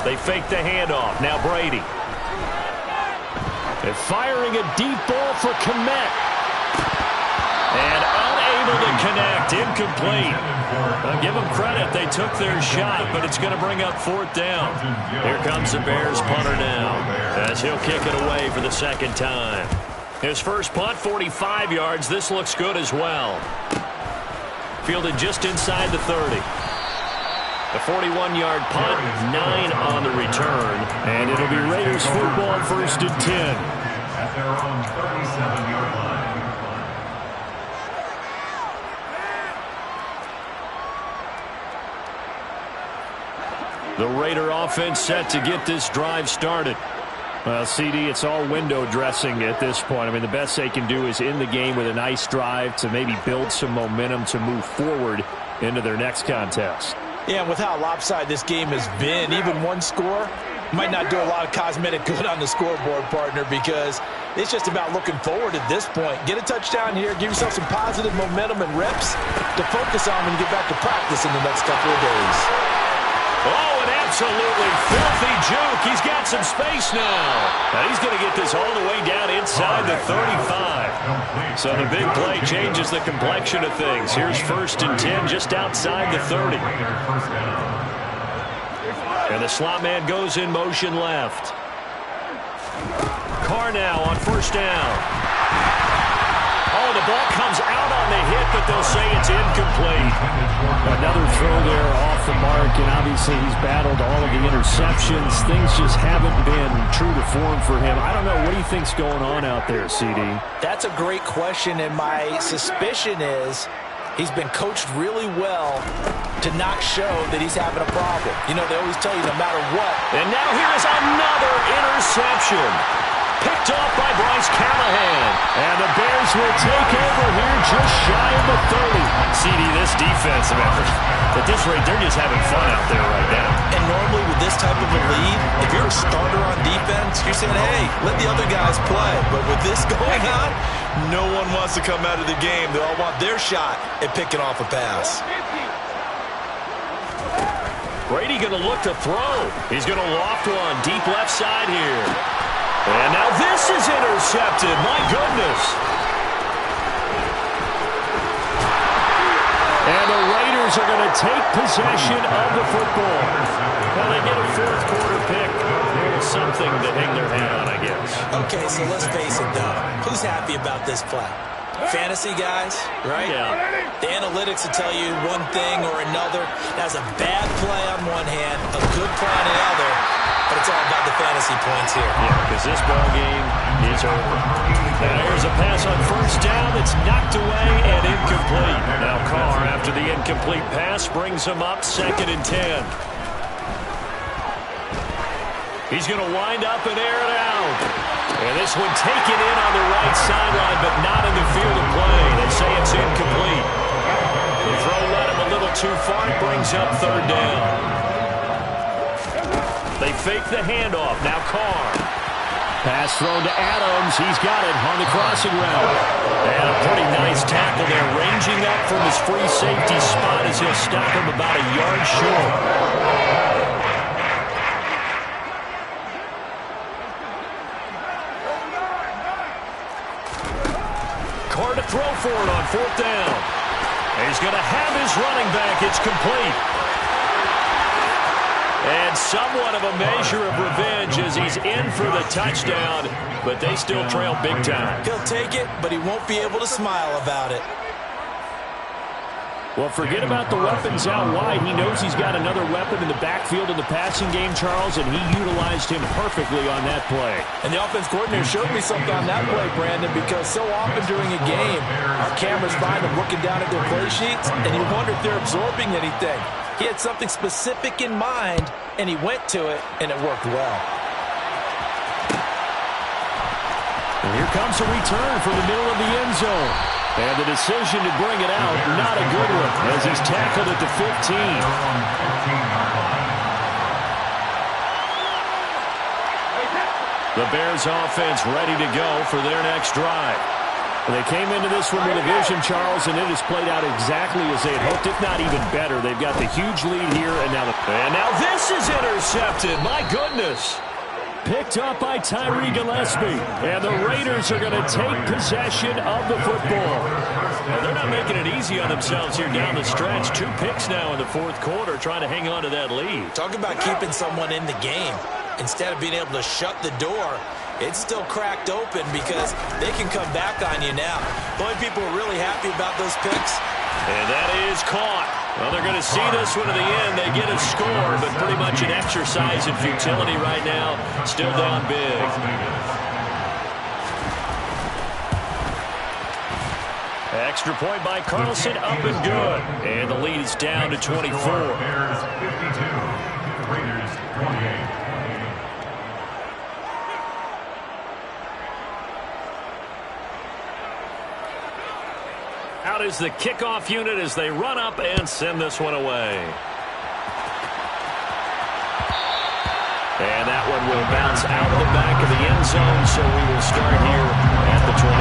They fake the handoff. Now Brady. They're firing a deep ball for Kmet. And unable to connect. Incomplete. I'll give them credit. They took their shot, but it's going to bring up 4th down. Here comes the Bears punter now, as he'll kick it away for the second time. His first punt, 45 yards. This looks good as well. Fielded just inside the 30. The 41-yard punt, 9 on the return. And it'll be Raiders football, 1st and 10. At their own 37-yard line. The Raider offense set to get this drive started. Well, CD, it's all window dressing at this point. I mean, the best they can do is end the game with a nice drive to maybe build some momentum to move forward into their next contest. Yeah, and with how lopsided this game has been, even one score might not do a lot of cosmetic good on the scoreboard, partner, because it's just about looking forward at this point. Get a touchdown here, give yourself some positive momentum and reps to focus on when you get back to practice in the next couple of days. Oh, an absolutely filthy juke. He's got some space now. And he's going to get this all the way down inside the 35. So the big play changes the complexion of things. Here's 1st and 10 just outside the 30. And the slot man goes in motion left. Carr now on 1st down. Oh, the ball comes out on the hit, but they'll say it's incomplete. Another throw there off the mark, and obviously he's battled all of the interceptions. Things just haven't been true to form for him. I don't know. What do you think's going on out there, CD? That's a great question, and my suspicion is he's been coached really well to not show that he's having a problem. You know, they always tell you no matter what. And now here's another interception. Picked off by Bryce Callahan. And the Bears will take over here just shy of the 30. CD, this defensive effort, at this rate, they're just having fun out there right now. And normally with this type of a lead, if you're a starter on defense, you're saying, hey, let the other guys play. But with this going on, no one wants to come out of the game. They all want their shot at picking off a pass. Brady going to look to throw. He's going to loft one deep left side here. And now this is intercepted. My goodness. And the Raiders are going to take possession of the football. Well, they get a 4th quarter pick. There's something to hang their hat on, I guess. Okay, so let's face it, though. Who's happy about this play? Fantasy guys, right? Yeah. The analytics will tell you one thing or another. That's a bad play on one hand, a good play on the other. But it's all about the fantasy points here. Yeah, because this ball game is over. And here's a pass on 1st down that's knocked away and incomplete. Now Carr, after the incomplete pass, brings him up 2nd and 10. He's going to wind up and air it out. And this one taken in on the right sideline, but not in the field of play. They say it's incomplete. The throw led him a little too far. It brings up 3rd down. They fake the handoff. Now Carr. Pass thrown to Adams. He's got it on the crossing route. And a pretty nice tackle there. Ranging up from his free safety spot as he'll stop him about a yard short. for it on 4th down. He's going to have his running back. It's complete. And somewhat of a measure of revenge as he's in for the touchdown, but they still trail big time. He'll take it, but he won't be able to smile about it. Well, forget about the weapons out wide. He knows he's got another weapon in the backfield in the passing game, Charles, and he utilized him perfectly on that play. And the offense coordinator showed me something on that play, Brandon, because so often during a game, our cameras find them looking down at their play sheets, and you wonder if they're absorbing anything. He had something specific in mind, and he went to it, and it worked well. And here comes a return from the middle of the end zone. And the decision to bring it out, not a good one, as he's tackled at the 15. The Bears offense ready to go for their next drive. And they came into this one with a vision, Charles, and it has played out exactly as they had hoped, if not even better. They've got the huge lead here, and now this is intercepted. My goodness. Picked up by Tyree Gillespie. And the Raiders are going to take possession of the football. Well, they're not making it easy on themselves here down the stretch. 2 picks now in the 4th quarter, trying to hang on to that lead. Talk about keeping someone in the game. Instead of being able to shut the door, it's still cracked open because they can come back on you now. The only people who are really happy about those picks. And that is caught. Well, they're going to see this one to the end. They get a score, but pretty much an exercise in futility right now. Still down big. Extra point by Carlson, up and good. And the lead is down to 24. Bears 52, Raiders 28. Out is the kickoff unit as they run up and send this one away. And that one will bounce out of the back of the end zone, so we will start here at the 25.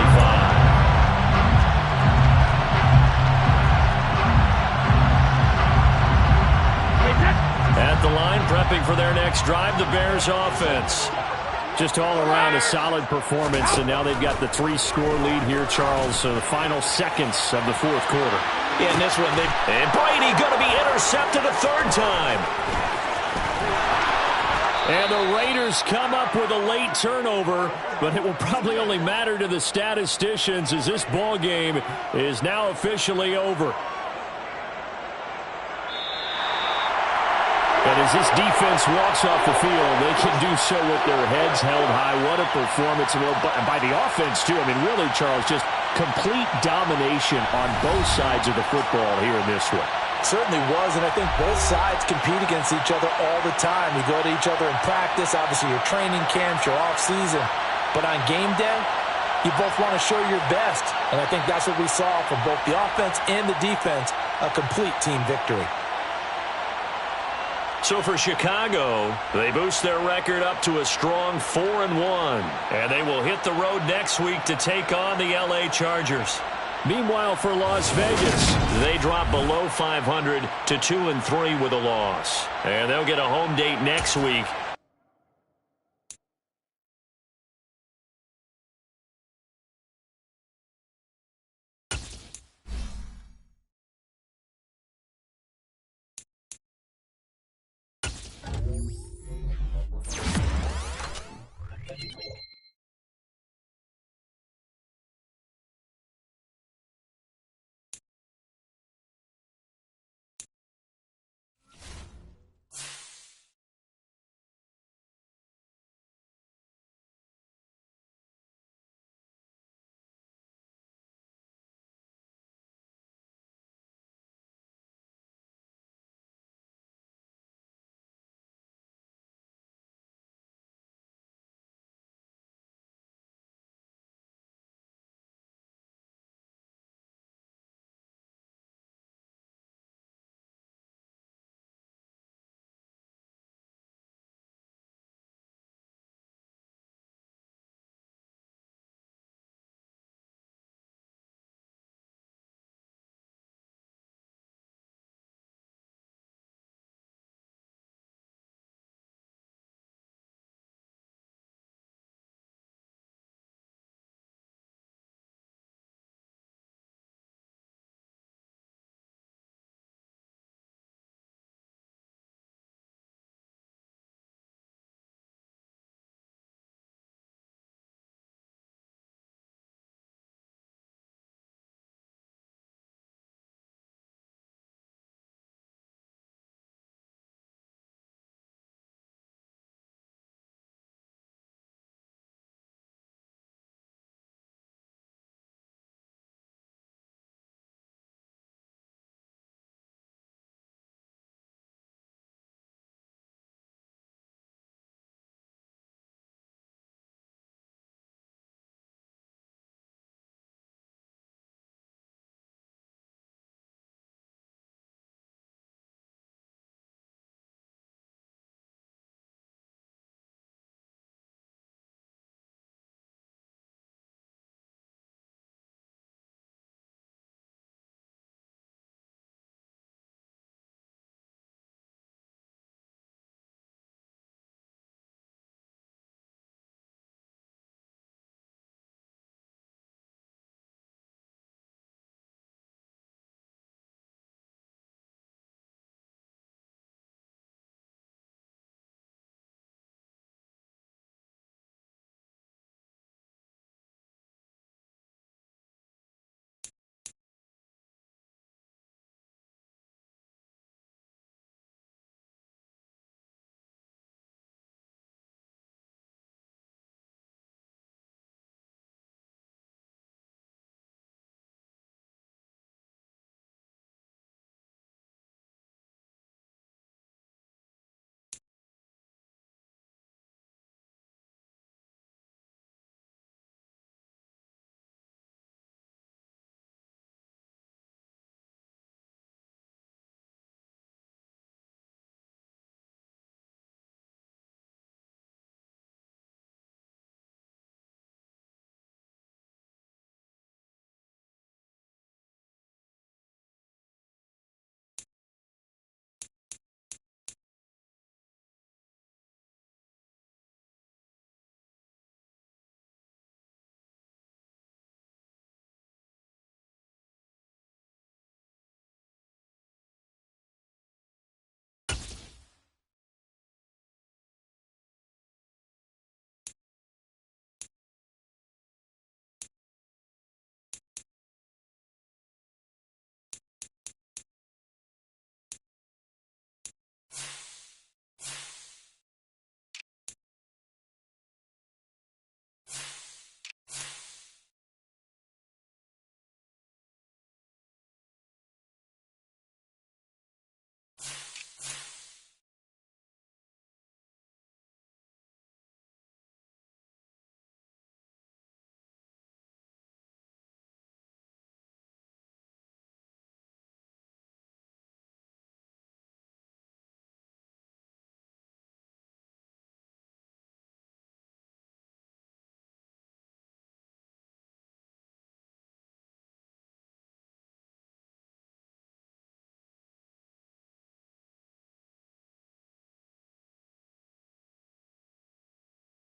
At the line, prepping for their next drive, the Bears offense. Just all around a solid performance, and now they've got the 3-score lead here, Charles. So the final seconds of the 4th quarter. In this one, and Brady going to be intercepted a 3rd time. And the Raiders come up with a late turnover, but it will probably only matter to the statisticians as this ball game is now officially over. And as this defense walks off the field, they can do so with their heads held high. What a performance. And by the offense, too. I mean, really, Charles, just complete domination on both sides of the football here in this one. Certainly was, and I think both sides compete against each other all the time. You go to each other in practice, obviously your training camps, your off-season. But on game day, you both want to show your best. And I think that's what we saw from both the offense and the defense, a complete team victory. So for Chicago, they boost their record up to a strong 4-1. And they will hit the road next week to take on the LA Chargers. Meanwhile, for Las Vegas, they drop below 500 to 2-3 with a loss. And they'll get a home date next week